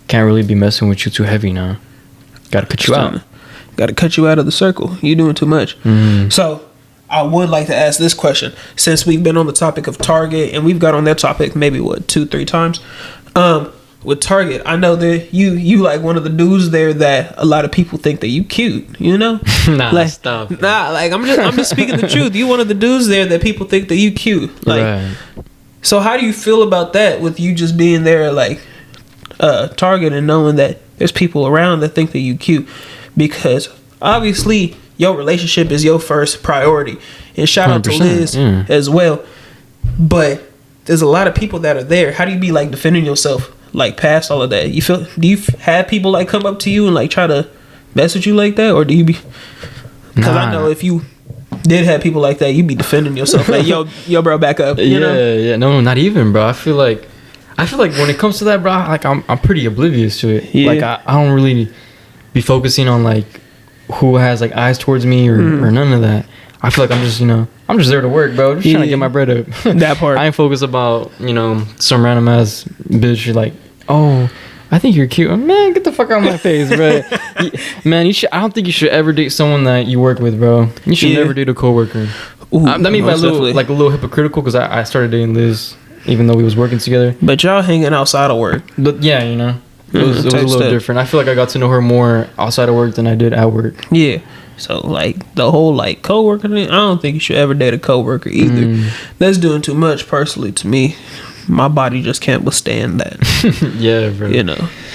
can't really be messing with you too heavy now. Gotta cut you out. Gotta cut you out of the circle. You're doing too much. So I would like to ask this question, since we've been on the topic of Target, and we've got on that topic maybe 2-3 times. With Target, I know that you like one of the dudes there that a lot of people think that you cute, you know? Stop. Like I'm just speaking the truth. You one of the dudes there that people think that you cute. Like, right. So how do you feel about that, with you just being there like Target and knowing that there's people around that think that you cute? Because obviously your relationship is your first priority. And shout out to Liz as well. But there's a lot of people that are there. How do you be like defending yourself like past all of that? Do you have people like come up to you and like try to mess with you like that, or do you be? Because I know if you did have people like that, you'd be defending yourself like yo bro, back up. You know? No, not even, bro. I feel like when it comes to that, bro, like I'm pretty oblivious to it. Yeah. Like I don't really be focusing on like who has like eyes towards me or none of that. I feel like I'm just there to work, bro. Just trying to get my bread up. That part. I ain't focused about, some random ass bitch like, oh, I think you're cute. Man, get the fuck out of my face, bro. Man, I don't think you should ever date someone that you work with, bro. You should never date a coworker. That may be a little hypocritical because I started dating Liz even though we was working together. But y'all hanging outside of work. But yeah, it was a little different. I feel like I got to know her more outside of work than I did at work. Yeah. So like the whole like coworker thing, I don't think you should ever date a coworker either. That's doing too much personally to me. My body just can't withstand that. Yeah, bro.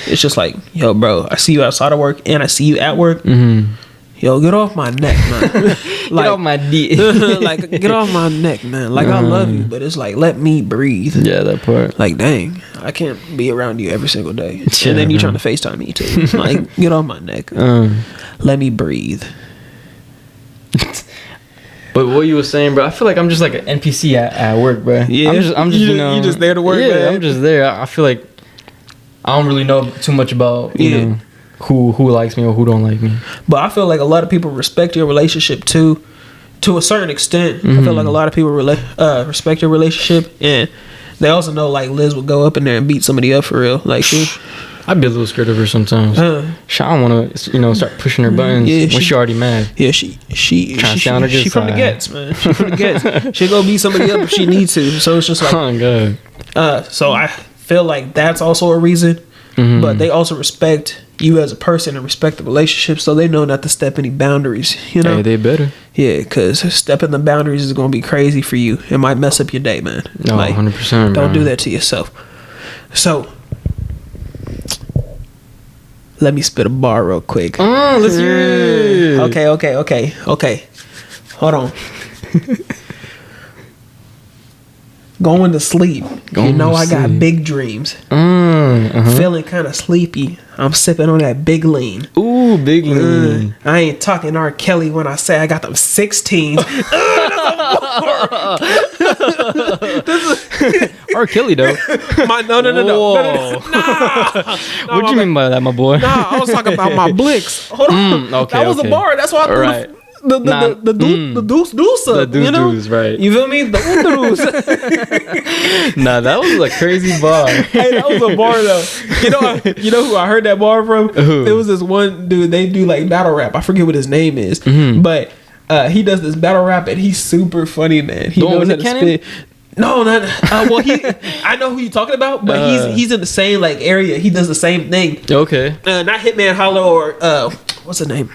It's just like, yo, bro, I see you outside of work and I see you at work. Yo, get off my neck, man. Like, get off my dick. Like, get off my neck, man. Like, I love you, but it's like, let me breathe. Yeah, that part. Like, dang, I can't be around you every single day. Yeah, and then you trying to FaceTime me too. Like, get off my neck. Let me breathe. But what you were saying, bro, I feel like I'm just like an NPC at work, bro. Yeah, I'm just you just there to work, yeah, man. I'm just there. I feel like I don't really know too much about, you know, who likes me or who don't like me. But I feel like a lot of people respect your relationship too, to a certain extent. I feel like a lot of people respect your relationship, and they also know like Liz would go up in there and beat somebody up for real. Like I'd be a little scared of her sometimes. I don't want to, start pushing her buttons when she already mad. Yeah, she from the gets, man. She from the gets. She'll go beat somebody up if she needs to. So it's just like, oh god. So I feel like that's also a reason. But they also respect you as a person and respect the relationship, so they know not to step any boundaries. Hey, they better. Yeah, because stepping the boundaries is gonna be crazy for you. It might mess up your day, man. No, like, 100%. Don't do that to yourself. So. Let me spit a bar real quick. Oh, let's hear it. Okay. Hold on. Going to sleep. I got big dreams. Feeling kind of sleepy. I'm sipping on that big lean. Ooh, big lean. I ain't talking R. Kelly when I say I got them 16s. R. Kelly though. No. What do you mean by that, my boy? Nah, I was talking about my blicks. Hold on. Okay, that was a bar. That's why I threw the deuce up. The deuce, right? You feel me? The deuce. Nah, that was a crazy bar. Hey, that was a bar though. You know who I heard that bar from? Who? It was this one dude. They do like battle rap. I forget what his name is, but he does this battle rap and he's super funny, man. He knows how to spit. No, not well. I know who you're talking about, but he's in the same like area. He does the same thing. Okay. Not Hitman Hollow or what's the name?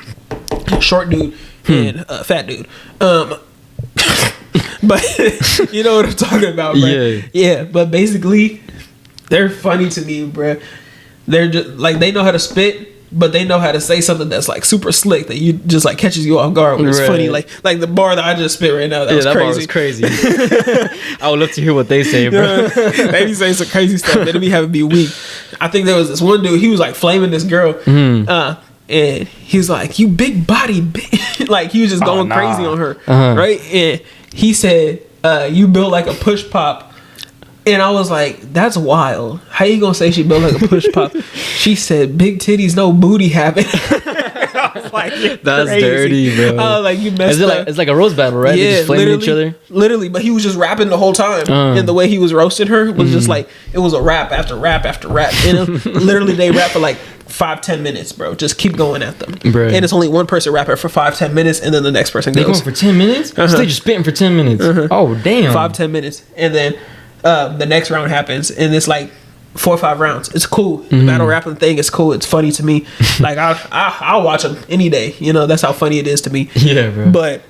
Short dude and fat dude. But you know what I'm talking about, bro. Yeah. But basically, they're funny to me, bro. They're just like they know how to spit. But they know how to say something that's like super slick that you just like catches you off guard when it's funny. Like the bar that I just spit right now, that was crazy. Bar was crazy. I would love to hear what they say, bro. They be saying some crazy stuff. They be having me weak. I think there was this one dude. He was like flaming this girl, and he was like, "You big body, bitch." Like he was just going crazy on her, right? And he said, "You built like a push pop." And I was like, that's wild. How you gonna say she built like a push pop? She said, big titties, no booty having. I was like, that's crazy. dirty, bro. I was like, you messed up. It's like a roast battle, right? Yeah, they just flaming each other. Literally, but he was just rapping the whole time. And the way he was roasting her was just like, it was a rap after rap after rap. And literally, they rap for like 5-10 minutes, bro. Just keep going at them. Bro. And it's only one person rapping for 5-10 minutes, and then the next person goes. They going for 10 minutes? So they just spitting for 10 minutes. Oh, damn. 5-10 minutes. And then the next round happens, and it's like 4 or 5 rounds. It's cool. The battle rapping thing is cool. It's funny to me. Like I'll watch them any day. That's how funny it is to me. Yeah, bro. But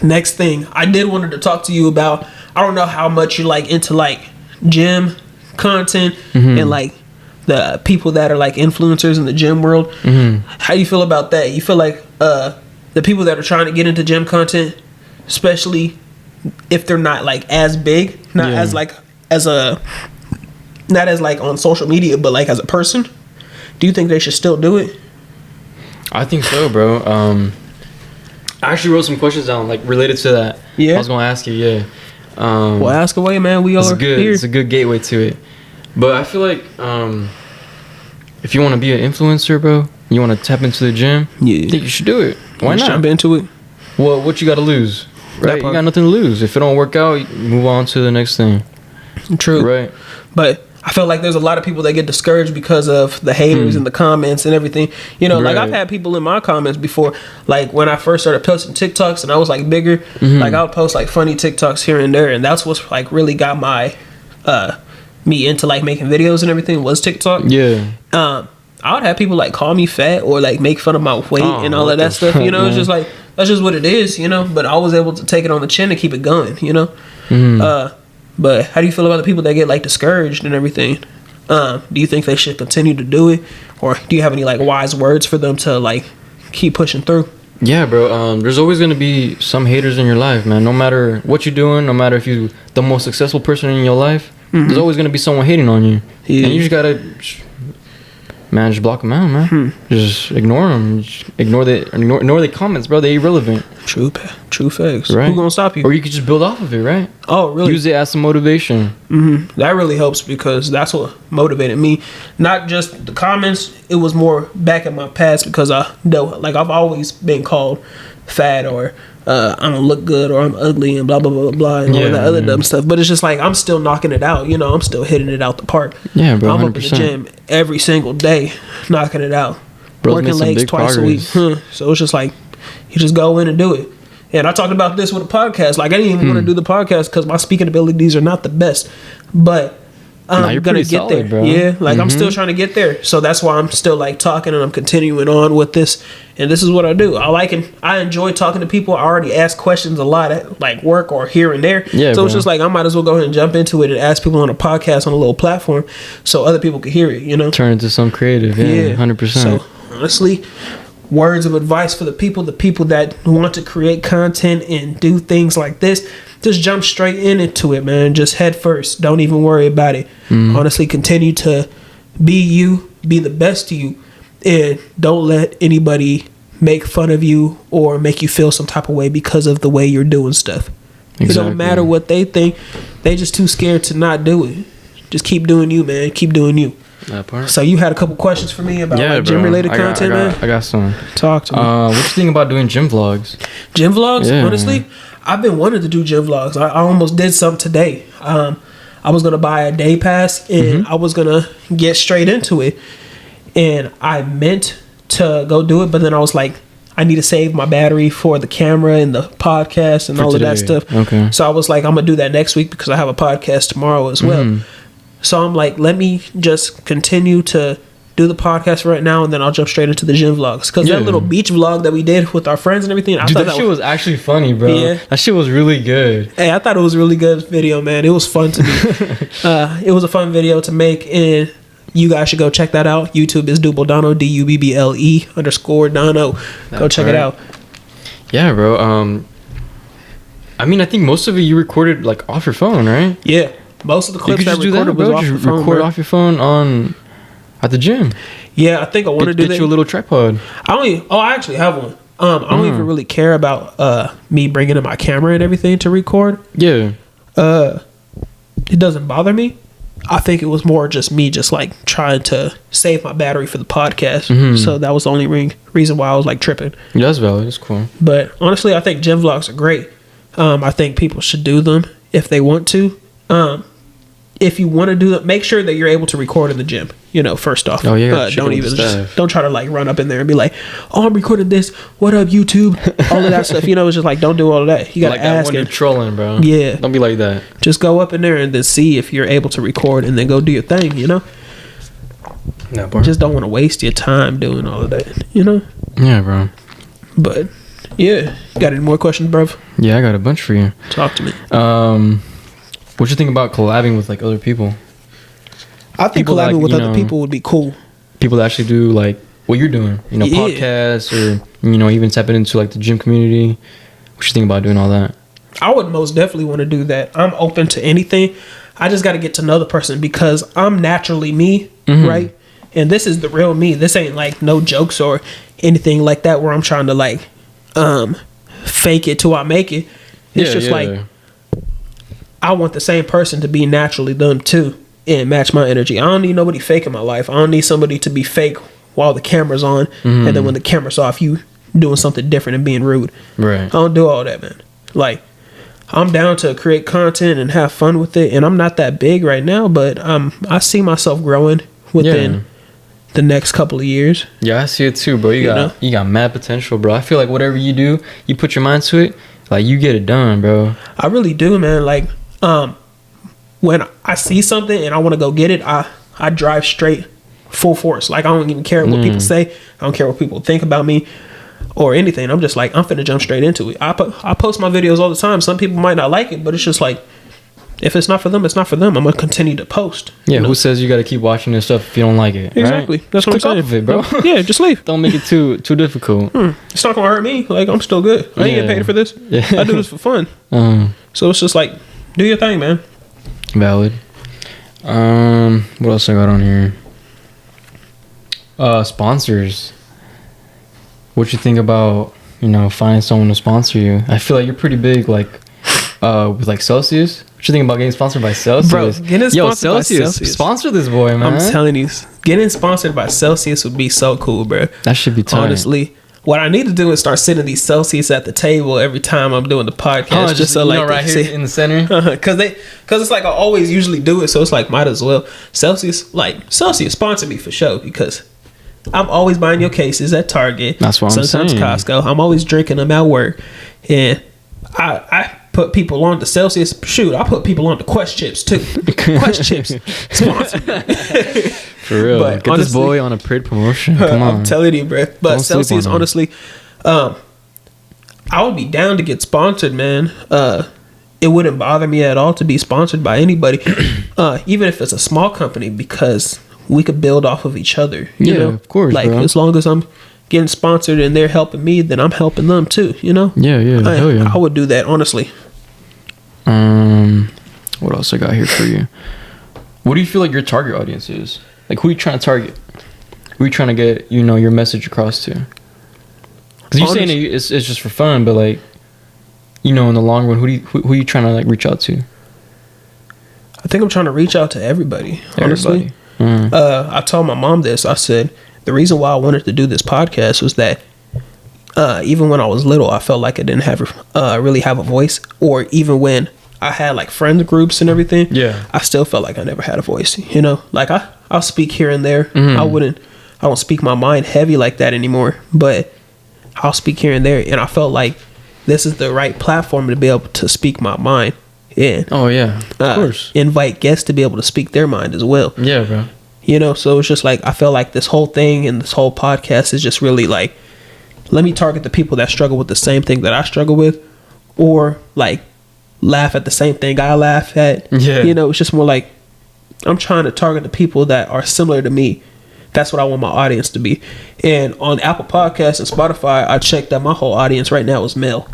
next thing I did wanted to talk to you about. I don't know how much you like into like gym content and like the people that are like influencers in the gym world. How do you feel about that? You feel like the people that are trying to get into gym content, especially if they're not like as big, not as like not as like on social media, but like as a person, do you think they should still do it? I think so, bro. I actually wrote some questions down like related to that. Yeah, I was gonna ask you. Yeah. Well, ask away, man. We all are good. here. It's a good gateway to it. But I feel like if you want to be an influencer, bro, you want to tap into the gym, I think you should do it. Why not? Jump into it. Well, what you got to lose? Right? You got nothing to lose. If it don't work out, you move on to the next thing. True. Right. But I feel like there's a lot of people that get discouraged because of the haters and the comments and everything. You know, like I've had people in my comments before, like when I first started posting TikToks and I was like bigger, like I would post like funny TikToks here and there, and that's what's like really got my me into like making videos and everything was TikTok. Yeah. I would have people like call me fat or like make fun of my weight and all of that stuff. You know, it's just like that's just what it is. You know, but I was able to take it on the chin and keep it going. You know. But how do you feel about the people that get like discouraged and everything? Do you think they should continue to do it, or do you have any like wise words for them to like keep pushing through? Yeah, bro. There's always gonna be some haters in your life, man. No matter what you're doing, no matter if you're the most successful person in your life, there's always gonna be someone hating on you, and you just gotta, man, just block them out, man. Just ignore them. Just ignore the comments, bro. They're irrelevant. True facts. Right. Who's gonna stop you? Or you could just build off of it, right? Oh, really? Use it as some motivation. That really helps because that's what motivated me. Not just the comments. It was more back in my past because I've always been called fat or I don't look good or I'm ugly and blah blah blah blah and all that other dumb stuff. But it's just like I'm still knocking it out. You know, I'm still hitting it out the park. Yeah, bro. 100%. I'm up in the gym every single day, knocking it out. Bro's working legs twice a week. So it's just like you just go in and do it. And I talked about this with a podcast. Like I didn't even want to do the podcast because my speaking abilities are not the best, but I'm gonna get there. Bro. Yeah, like I'm still trying to get there. So that's why I'm still like talking and I'm continuing on with this. And this is what I do. I enjoy talking to people. I already ask questions a lot at like work or here and there. Yeah, so it's just like I might as well go ahead and jump into it and ask people on a podcast on a little platform so other people can hear it. You know, turn into some creative. Yeah, 100%. So honestly, words of advice for the people that want to create content and do things like this, just jump straight into it, man. Just head first. Don't even worry about it. Honestly, continue to be you, be the best to you, and don't let anybody make fun of you or make you feel some type of way because of the way you're doing stuff. Exactly. It don't matter what they think. They just too scared to not do it. Just keep doing you, man. Keep doing you. That part. So you had a couple questions for me about like gym related content, man? I got some. Talk to me. What you think about doing gym vlogs? Gym vlogs? Yeah. Honestly, I've been wanting to do gym vlogs. I almost did some today. I was gonna buy a day pass and I was gonna get straight into it. And I meant to go do it, but then I was like, I need to save my battery for the camera and the podcast and all of that stuff. Okay. So I was like, I'm gonna do that next week because I have a podcast tomorrow as well. So I'm like, let me just continue to do the podcast right now, and then I'll jump straight into the gym vlogs. Because that little beach vlog that we did with our friends and everything, I thought that shit was actually funny, bro. Yeah. That shit was really good. Hey, I thought it was a really good video, man. It was fun to me. It was a fun video to make, and you guys should go check that out. YouTube is Dubble Dono, DUBBLE_Dono. Go check it out. Yeah, bro. I mean, I think most of it you recorded like off your phone, right? Yeah. Most of the clips that I recorded was off your phone. Record off your phone at the gym. Yeah, I think I want to do that. Get you a little tripod. I actually have one. I don't even really care about me bringing in my camera and everything to record. Yeah. It doesn't bother me. I think it was more just me just like trying to save my battery for the podcast. So that was the only reason why I was like tripping. Yeah, that's valid. That's cool. But honestly, I think gym vlogs are great. I think people should do them if they want to. If you want to do that, make sure that you're able to record in the gym. You know, first off, don't try to like run up in there and be like, "Oh, I'm recording this. What up, YouTube?" All of that stuff. You know, it's just like don't do all of that. You gotta ask. Like that when you're trolling, bro. Yeah, don't be like that. Just go up in there and then see if you're able to record, and then go do your thing. You know. No, bro. Just don't want to waste your time doing all of that. You know. Yeah, bro. But yeah, got any more questions, bro? Yeah, I got a bunch for you. Talk to me. What you think about collabing with like other people? I think collabing with other people would be cool. People that actually do like what you're doing, you know, podcasts or you know, even tapping into like the gym community. What you think about doing all that? I would most definitely want to do that. I'm open to anything. I just got to get to know the person because I'm naturally me, right? And this is the real me. This ain't like no jokes or anything like that where I'm trying to like fake it till I make it. It's just like I want the same person to be naturally them too and match my energy. I don't need nobody fake in my life. I don't need somebody to be fake while the camera's on and then when the camera's off, you doing something different and being rude. Right. I don't do all that, man. Like, I'm down to create content and have fun with it, and I'm not that big right now, but I see myself growing within the next couple of years. Yeah, I see it too, bro. You got mad potential, bro. I feel like whatever you do, you put your mind to it, like you get it done, bro. I really do, man. Like, when I see something and I want to go get it, I drive straight full force. Like, I don't even care what people say. I don't care what people think about me or anything. I'm just like, I'm finna jump straight into it. I post my videos all the time. Some people might not like it, but it's just like, if it's not for them, it's not for them. I'm gonna continue to post. Yeah, who says you gotta keep watching this stuff if you don't like it? Exactly. Right? That's what I'm saying. Off of it, bro. Yeah, just leave. Don't make it too difficult. It's not gonna hurt me. Like, I'm still good. I ain't getting paid for this. Yeah. I do this for fun. So it's just like, do your thing, man. Valid. What else I got on here? Sponsors. What you think about, finding someone to sponsor you? I feel like you're pretty big, like, with like Celsius. What you think about getting sponsored by Celsius? Bro, getting sponsored by Celsius. Sponsor this boy, man. I'm telling you, getting sponsored by Celsius would be so cool, bro. That should be tight. Honestly, what I need to do is start sitting these Celsius at the table every time I'm doing the podcast. Just so like right here in the center. Because it's like I always usually do it, so it's like might as well. Celsius sponsor me for sure because I'm always buying your cases at Target. That's what I'm saying. Sometimes Costco. I'm always drinking them at work, and I put people on to Celsius. Shoot, I put people on to Quest Chips too. Quest Chips sponsor. For real. But get honestly, this boy on a paid promotion. Come on. I'm telling you, bro. But Celsius, honestly, I would be down to get sponsored, man. It wouldn't bother me at all to be sponsored by anybody, even if it's a small company, because we could build off of each other. You know? Of course. Like, as long as I'm getting sponsored and they're helping me, then I'm helping them too. Yeah. Hell yeah. I would do that, honestly. What else I got here for you? What do you feel like your target audience is? Like, who are you trying to target? Who are you trying to get, your message across to? Because you're saying it's just for fun, but like, in the long run, who are you trying to like reach out to? I think I'm trying to reach out to everybody. Honestly, I told my mom this. I said the reason why I wanted to do this podcast was that even when I was little, I felt like I didn't really have a voice, or even when I had like friend groups and everything. Yeah, I still felt like I never had a voice. Like I'll speak here and there. I won't speak my mind heavy like that anymore, but I'll speak here and there. And I felt like this is the right platform to be able to speak my mind. And of course, invite guests to be able to speak their mind as well. Yeah, bro. So it's just like I feel like this whole thing and this whole podcast is just really like, let me target the people that struggle with the same thing that I struggle with, or like laugh at the same thing I laugh at. Yeah. It's just more like I'm trying to target the people that are similar to me. That's what I want my audience to be. And on Apple Podcasts and Spotify, I checked that my whole audience right now is male.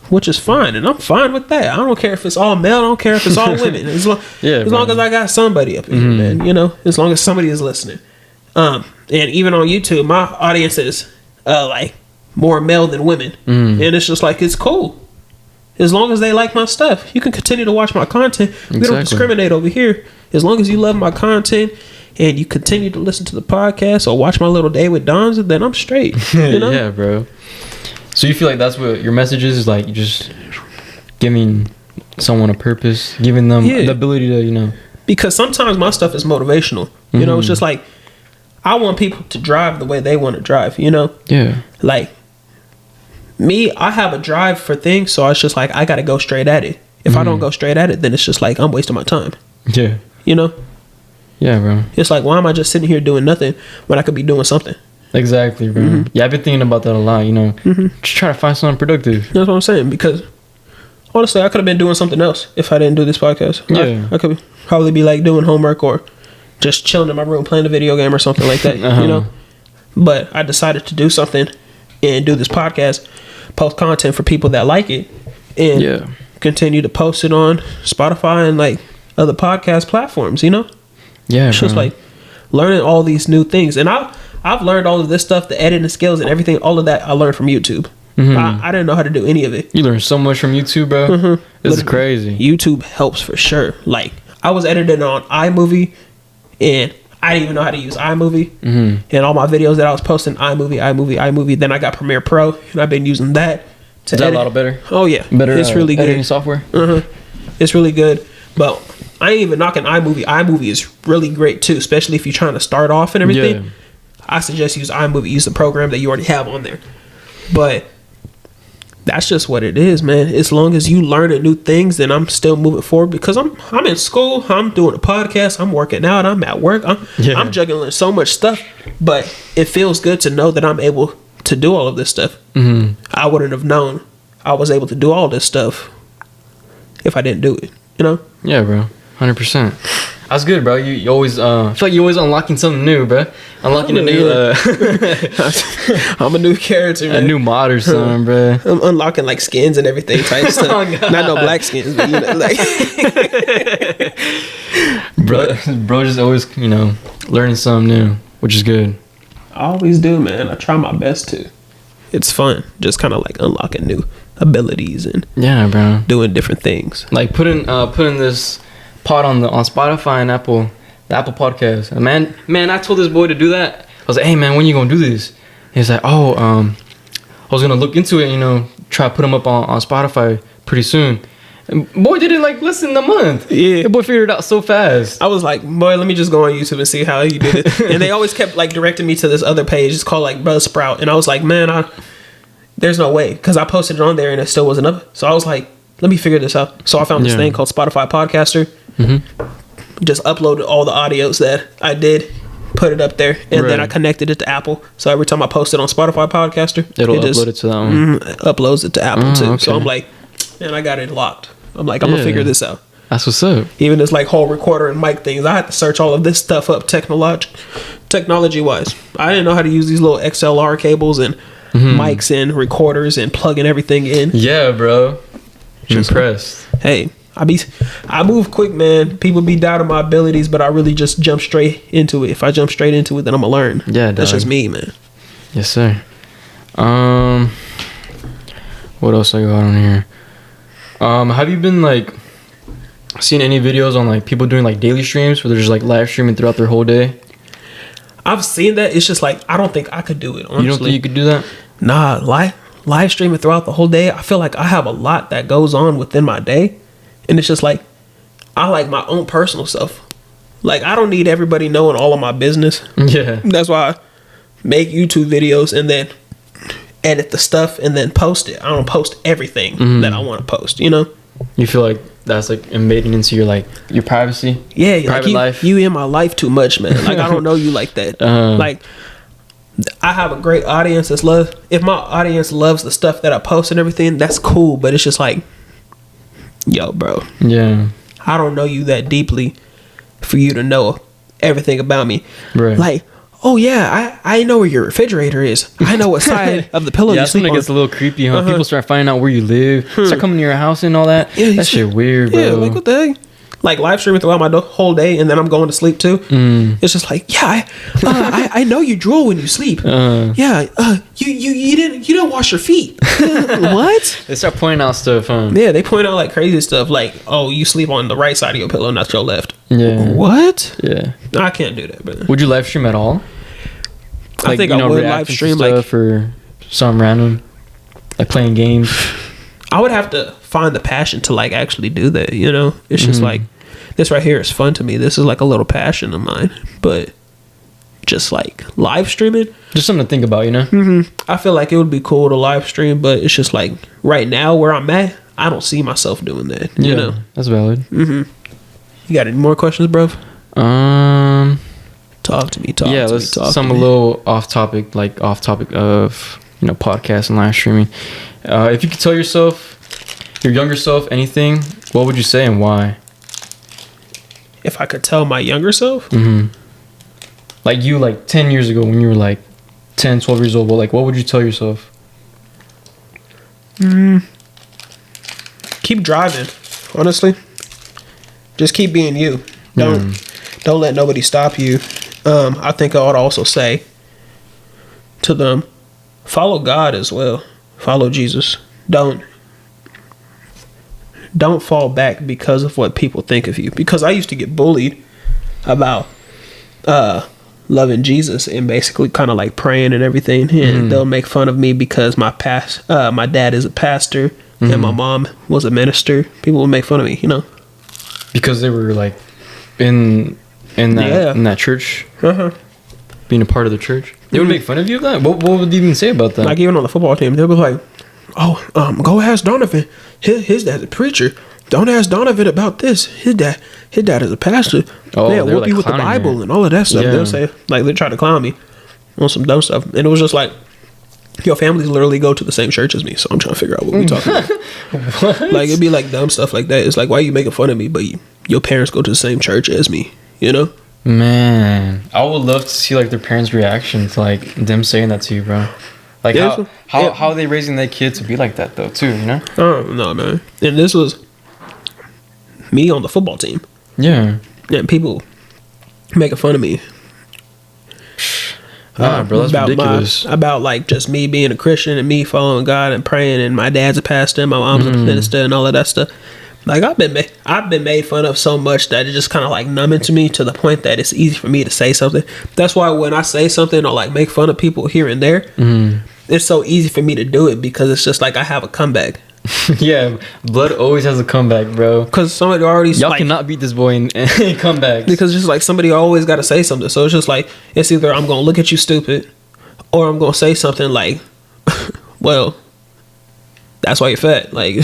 Which is fine, and I'm fine with that. I don't care if it's all male. I don't care if it's all women. As long as I got somebody up here, man. As long as somebody is listening. And even on YouTube, my audience is like more male than women, and it's just like it's cool. As long as they like my stuff, you can continue to watch my content. Exactly. We don't discriminate over here. As long as you love my content and you continue to listen to the podcast or watch my little day with Dons, then I'm straight. Yeah, bro. So you feel like that's what your message is like, just giving someone a purpose, giving them the ability to, Because sometimes my stuff is motivational. It's just like, I want people to drive the way they want to drive, Yeah. Like, me, I have a drive for things, so it's just like, I got to go straight at it. If I don't go straight at it, then it's just like, I'm wasting my time. Yeah. Yeah, bro. It's like, why am I just sitting here doing nothing when I could be doing something? Exactly, bro. Yeah, I've been thinking about that a lot, Just try to find something productive. That's what I'm saying, because honestly, I could have been doing something else if I didn't do this podcast. Yeah. I could probably be like doing homework or just chilling in my room playing a video game or something like that, But I decided to do something and do this podcast, post content for people that like it, and continue to post it on Spotify and like other podcast platforms, you know? Yeah, it's just like learning all these new things. And I've learned all of this stuff, the editing skills and everything, all of that I learned from YouTube. I didn't know how to do any of it. You learn so much from YouTube, bro. This is crazy. YouTube helps for sure. Like, I was editing on iMovie, and I didn't even know how to use iMovie. And all my videos that I was posting, iMovie. Then I got Premiere Pro, and I've been using that to Is that edit. a lot better? Oh, yeah. Better it's really good. editing software? It's really good. But I ain't even knocking iMovie. iMovie is really great, too, especially if you're trying to start off and everything. Yeah. I suggest use iMovie. Use the program that you already have on there. But that's just what it is, man. As long as you learn new things, then I'm still moving forward because I'm in school. I'm doing a podcast. I'm working out. I'm at work. I'm juggling so much stuff. But it feels good to know that I'm able to do all of this stuff. I wouldn't have known I was able to do all this stuff if I didn't do it, you know? Yeah, bro. 100%. That's good, bro. You always I feel like you're always unlocking something new, bro. Unlocking a new I'm a new character, man. A new mod or something, bro. I'm unlocking like skins and everything type stuff. Not no black skins, but you know, like bro just always, you know, learning something new, which is good. I always do, man. I try my best to. It's fun, just kind of like unlocking new abilities and bro, doing different things. Like putting this pod on Spotify and the Apple Podcast. And man, I told this boy to do that. I was like, hey man, when you gonna do this? And he's like, I was gonna look into it, you know, try to put them up on Spotify pretty soon. And boy did it like less than a month. Yeah, the boy figured it out so fast. I was like, boy, let me just go on YouTube and see how he did it. And they always kept like directing me to this other page. It's called like Buzzsprout. And I was like, man, there's no way, because I posted it on there and it still wasn't up. So I was like, let me figure this out. So I found this thing called Spotify Podcaster. Just uploaded all the audios that I did, put it up there, and then I connected it to Apple. So every time I post it on Spotify Podcaster, it'll upload it to that one. Uploads it to Apple too. Okay. So I'm like, man, I got it locked. I'm like, I'm gonna figure this out. That's what's up. Even this like whole recorder and mic things, I had to search all of this stuff up technology wise. I didn't know how to use these little XLR cables and mics and recorders and plugging everything in. Yeah, bro. I'm impressed. Hey, I move quick, man. People be doubting my abilities, but I really just jump straight into it. If I jump straight into it, then I'm gonna learn. Yeah, that's just me, man. Yes, sir. What else I got on here? Have you been like seen any videos on like people doing like daily streams where they're just like live streaming throughout their whole day? I've seen that. It's just like I don't think I could do it. Honestly, you don't think you could do that? Nah, live streaming throughout the whole day. I feel like I have a lot that goes on within my day, and it's just like I like my own personal stuff. Like I don't need everybody knowing all of my business. Yeah, that's why I make YouTube videos and then edit the stuff and then post it. I don't post everything that I want to post. You know. You feel like that's like invading into your privacy? Yeah, private life. You in my life too much, man. Like I don't know you like that. Like I have a great audience that's love. If my audience loves the stuff that I post and everything, that's cool. But it's just like, yo, bro. Yeah. I don't know you that deeply for you to know everything about me. Right. Like, oh yeah, I know where your refrigerator is. I know what side of the pillow you sleep on. It gets a little creepy, huh? People start finding out where you live, start coming to your house and all that. Yeah, that shit weird, bro. Yeah, like what the heck? Like live streaming throughout my whole day, and then I'm going to sleep too. It's just like, yeah, I know you drool when you sleep. Yeah, you didn't wash your feet. What? They start pointing out stuff. Yeah, they point out like crazy stuff, like, oh, you sleep on the right side of your pillow, not your left. Yeah. What? Yeah. I can't do that, bro. Would you live stream at all? Like, I think I would live stream like for some random, like playing games. I would have to find the passion to like actually do that. You know, it's just like this right here is fun to me. This is like a little passion of mine, but just like live streaming, just something to think about, you know. I feel like it would be cool to live stream, but it's just like right now where I'm at, I don't see myself doing that. You know, that's valid. You got any more questions, bro? Talk to me. A little off topic of, you know, podcast and live streaming. If you could tell your younger self anything, what would you say and why? If I could tell my younger self? Like you, like 10 years ago when you were like 10, 12 years old, what would you tell yourself? keep driving. Honestly, just keep being you. Don't let nobody stop you. I think I would also say to them, follow God as well. Follow Jesus. Don't fall back because of what people think of you. Because I used to get bullied about loving Jesus and basically kind of like praying and everything. And they'll make fun of me because my dad is a pastor and my mom was a minister. People would make fun of me, you know, because they were like in that church, being a part of the church. They would make fun of you of that. What would they even say about that? Like even on the football team, they were like, "Oh, go ask Donavan. His dad's a preacher. Don't ask Donavan about this. His dad is a pastor. Yeah, whoop you with the Bible and all of that stuff." They'll say, like, they try to clown me on some dumb stuff, and it was just like, your families literally go to the same church as me, so I'm trying to figure out what we talking about. Like, it'd be like dumb stuff like that. It's like, why are you making fun of me, but your parents go to the same church as me, you know? Man, I would love to see like their parents' reaction to like them saying that to you, bro. Like how are they raising their kid to be like that though, too, you know? Oh no, man. And this was me on the football team. Yeah. And people making fun of me. Bro, that's ridiculous. About like just me being a Christian and me following God and praying, and my dad's a pastor and my mom's a minister and all of that stuff. Like I've been made fun of so much that it just kind of like numbing to me to the point that it's easy for me to say something. That's why when I say something or like make fun of people here and there, it's so easy for me to do it because it's just like I have a comeback. Yeah, blood always has a comeback, bro. Because somebody already y'all cannot beat this boy in comebacks. Because just like somebody always got to say something. So it's just like it's either I'm gonna look at you stupid, or I'm gonna say something like, "Well, that's why you're fat." Like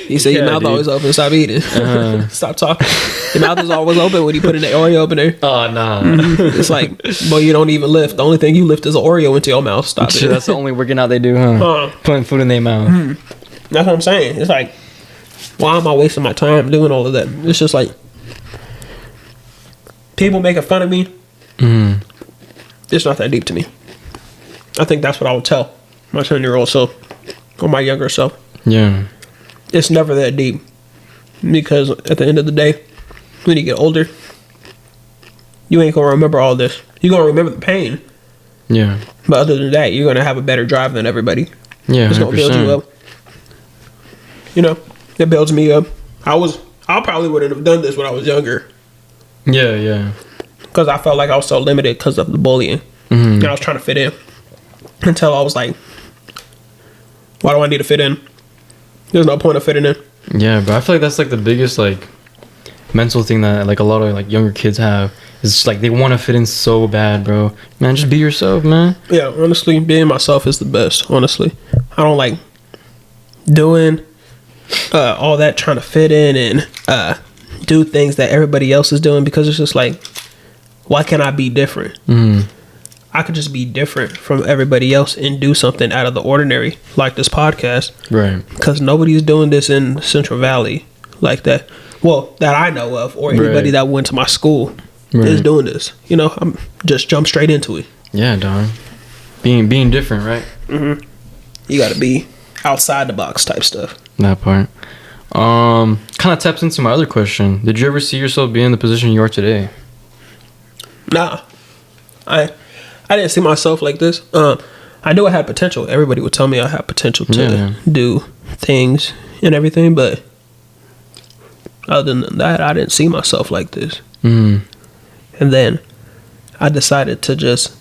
you say, your mouth always open. Stop eating. Stop talking. Your mouth is always open when you put an Oreo up in there. Oh nah. It's like, boy, you don't even lift. The only thing you lift is an Oreo into your mouth. Stop it. That's the only working out they do, huh? Putting food in their mouth. That's what I'm saying. It's like, why am I wasting my time doing all of that? It's just like people making fun of me. It's not that deep to me. I think that's what I would tell my 10-year-old self or my younger self. Yeah. It's never that deep, because at the end of the day, when you get older, you ain't gonna remember all this. You're gonna remember the pain. Yeah. But other than that, you're gonna have a better drive than everybody. Yeah. It's gonna build you up. You know, it builds me up. I probably wouldn't have done this when I was younger. Yeah. Because I felt like I was so limited because of the bullying. And I was trying to fit in until I was like, why do I need to fit in? There's no point of fitting in. Yeah, but I feel like that's like the biggest like mental thing that like a lot of like younger kids have. It's just like they want to fit in so bad, bro. Man, just be yourself, man. Yeah, honestly, being myself is the best. Honestly, I don't like doing all that trying to fit in and do things that everybody else is doing, because it's just like, why can't I be different? I could just be different from everybody else and do something out of the ordinary, like this podcast. Right. Because nobody's doing this in Central Valley like that. Well, that I know of, or anybody that went to my school is doing this. You know, I'm just jump straight into it. Yeah, Don. Being different, right? You got to be outside the box type stuff. That part. Kind of taps into my other question. Did you ever see yourself being in the position you are today? Nah. I didn't see myself like this. I knew I had potential. Everybody would tell me I had potential to do things and everything, but other than that, I didn't see myself like this. And then I decided to just,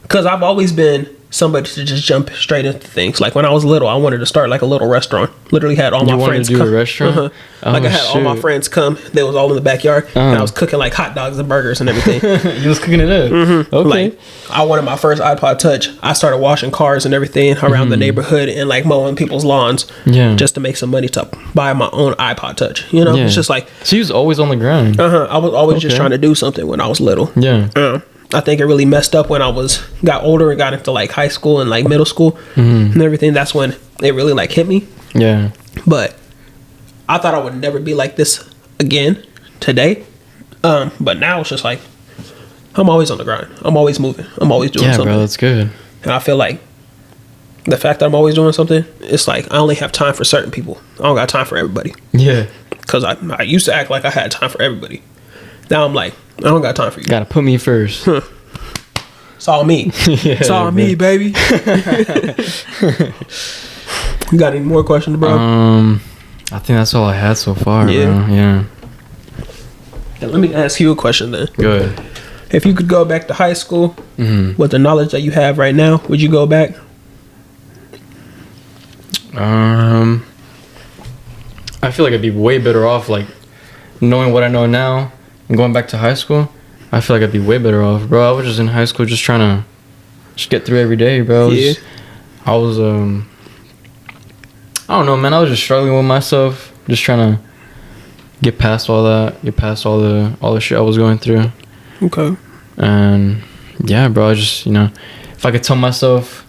because I've always been somebody to just jump straight into things. Like when I was little, I wanted to start like a little restaurant. Literally had all my friends come. A restaurant? Like I had all my friends come. They was all in the backyard, and I was cooking like hot dogs and burgers and everything. You was cooking it up. Okay. Like I wanted my first iPod Touch. I started washing cars and everything around the neighborhood and like mowing people's lawns, just to make some money to buy my own iPod Touch. You know, it's just like, so you was always on the grind. I was always just trying to do something when I was little. I think it really messed up when I got older and got into like high school and like middle school and everything. That's when it really like hit me. Yeah. But I thought I would never be like this again today. But now it's just like, I'm always on the grind. I'm always moving. I'm always doing something. Yeah, bro, that's good. And I feel like the fact that I'm always doing something, it's like I only have time for certain people. I don't got time for everybody. Yeah. Because I used to act like I had time for everybody. Now I'm like, I don't got time for you. Gotta put me first. It's all me. It's all me, baby. You got any more questions, bro? I think that's all I had so far, Yeah. bro. Yeah. And let me ask you a question then. Good. If you could go back to high school Mm-hmm. with the knowledge that you have right now, would you go back? I feel like I'd be way better off, like, knowing what I know now and going back to high school. I feel like I'd be way better off, bro. I was just in high school just trying to just get through every day, bro. I was I don't know, man. I was just struggling with myself, just trying to get past all that, get past all the shit I was going through. Okay. And yeah, bro, I just, you know, if I could tell myself,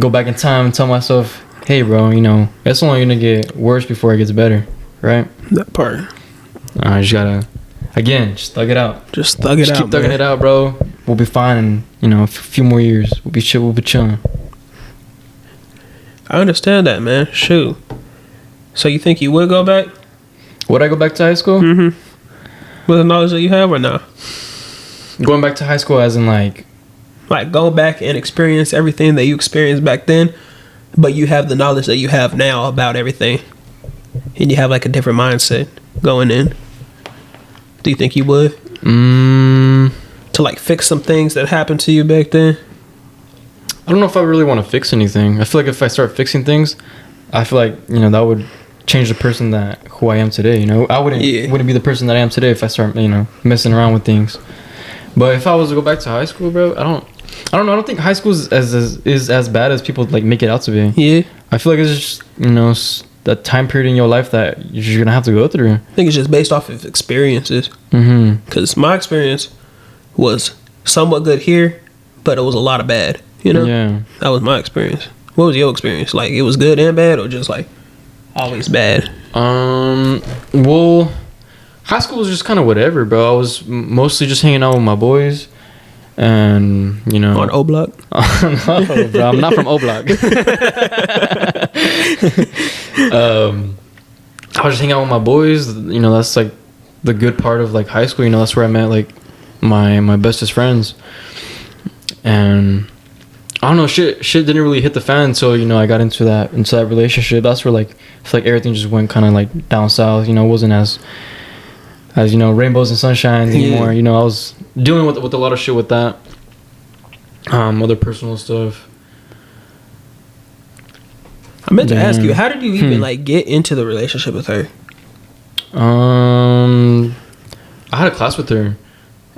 go back in time and tell myself, hey, bro, you know, it's only gonna get worse before it gets better, right? That part. I just gotta, again, just thug it out. Just thug it out, Keep thugging man. it out, bro. We'll be fine in, you know, a few more years. We'll be chill. We'll be chilling. I understand that, man. Shoot. So you think you would go back? Would I go back to high school? Mm-hmm. With the knowledge that you have or not? Going back to high school as in like Go back and experience everything that you experienced back then, but you have the knowledge that you have now about everything. And you have like a different mindset going in. Do you think you would? To like fix some things that happened to you back then? I don't know if I really want to fix anything. I feel like if I start fixing things, I feel like, you know, that would change the person who I am today. You know, I wouldn't be the person that I am today if I start, you know, messing around with things. But if I was to go back to high school, bro, I don't know. I don't think high school is as bad as people like make it out to be. Yeah. I feel like it's just, you know, that time period in your life that you're gonna have to go through. I think it's just based off of experiences. Mm-hmm. Because my experience was somewhat good here, but it was a lot of bad. You know? Yeah. That was my experience. What was your experience? Like, it was good and bad, or just like always bad? Well, high school was just kind of whatever, bro. I was mostly just hanging out with my boys, and you know, On O Block? no, bro, I'm not from O Block. I was just hanging out with my boys. You know, that's like the good part of like high school. You know, that's where I met like my bestest friends, and I don't know, shit didn't really hit the fan until, you know, I got into that relationship. That's where like I feel like everything just went kind of like down south. You know, it wasn't as you know, rainbows and sunshines anymore. You know, I was dealing with a lot of shit with that, other personal stuff. I meant to ask you, how did you even like get into the relationship with her? I had a class with her,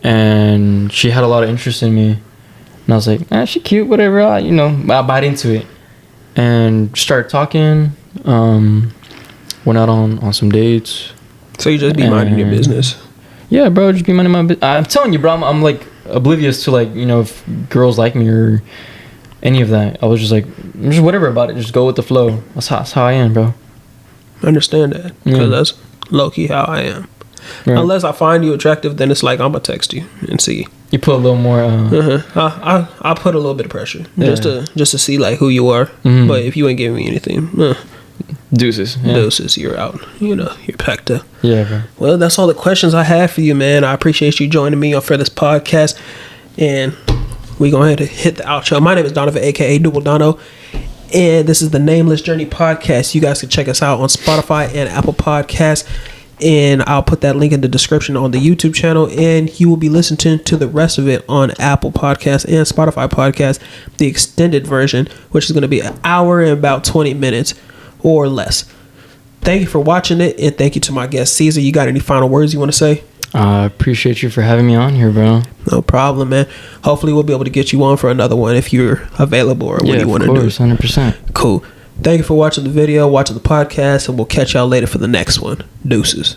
and she had a lot of interest in me. And I was like, she cute, whatever. You know, I bite into it. And started talking. Went out on some dates. So you just be minding your business? Yeah, bro, just be minding my business. I'm telling you, bro, I'm like oblivious to like, you know, if girls like me or any of that. I was just like, just whatever about it. Just go with the flow. That's how I am, bro. I understand that. Because that's low-key how I am. Right. Unless I find you attractive, then it's like I'm gonna text you and see. You put a little more. I put a little bit of pressure just to see like who you are. Mm-hmm. But if you ain't giving me anything, deuces, you're out. You know, you're packed up. Yeah, bro. Well, that's all the questions I have for you, man. I appreciate you joining me for this podcast, and we go ahead and hit the outro. My name is Donavan, aka Dubble Dono, and this is the Nameless Journey podcast. You guys can check us out on Spotify and Apple Podcasts. And I'll put that link in the description on the YouTube channel, and you will be listening to the rest of it on Apple Podcasts and Spotify Podcasts, the extended version, which is going to be an hour and about 20 minutes or less. Thank you for watching it, and thank you to my guest, Caezer. You got any final words you want to say? I appreciate you for having me on here, bro. No problem, man. Hopefully we'll be able to get you on for another one if you're available or when you want to do it. Yeah, of course, 100%. Cool. Thank you for watching the video, watching the podcast, and we'll catch y'all later for the next one. Deuces.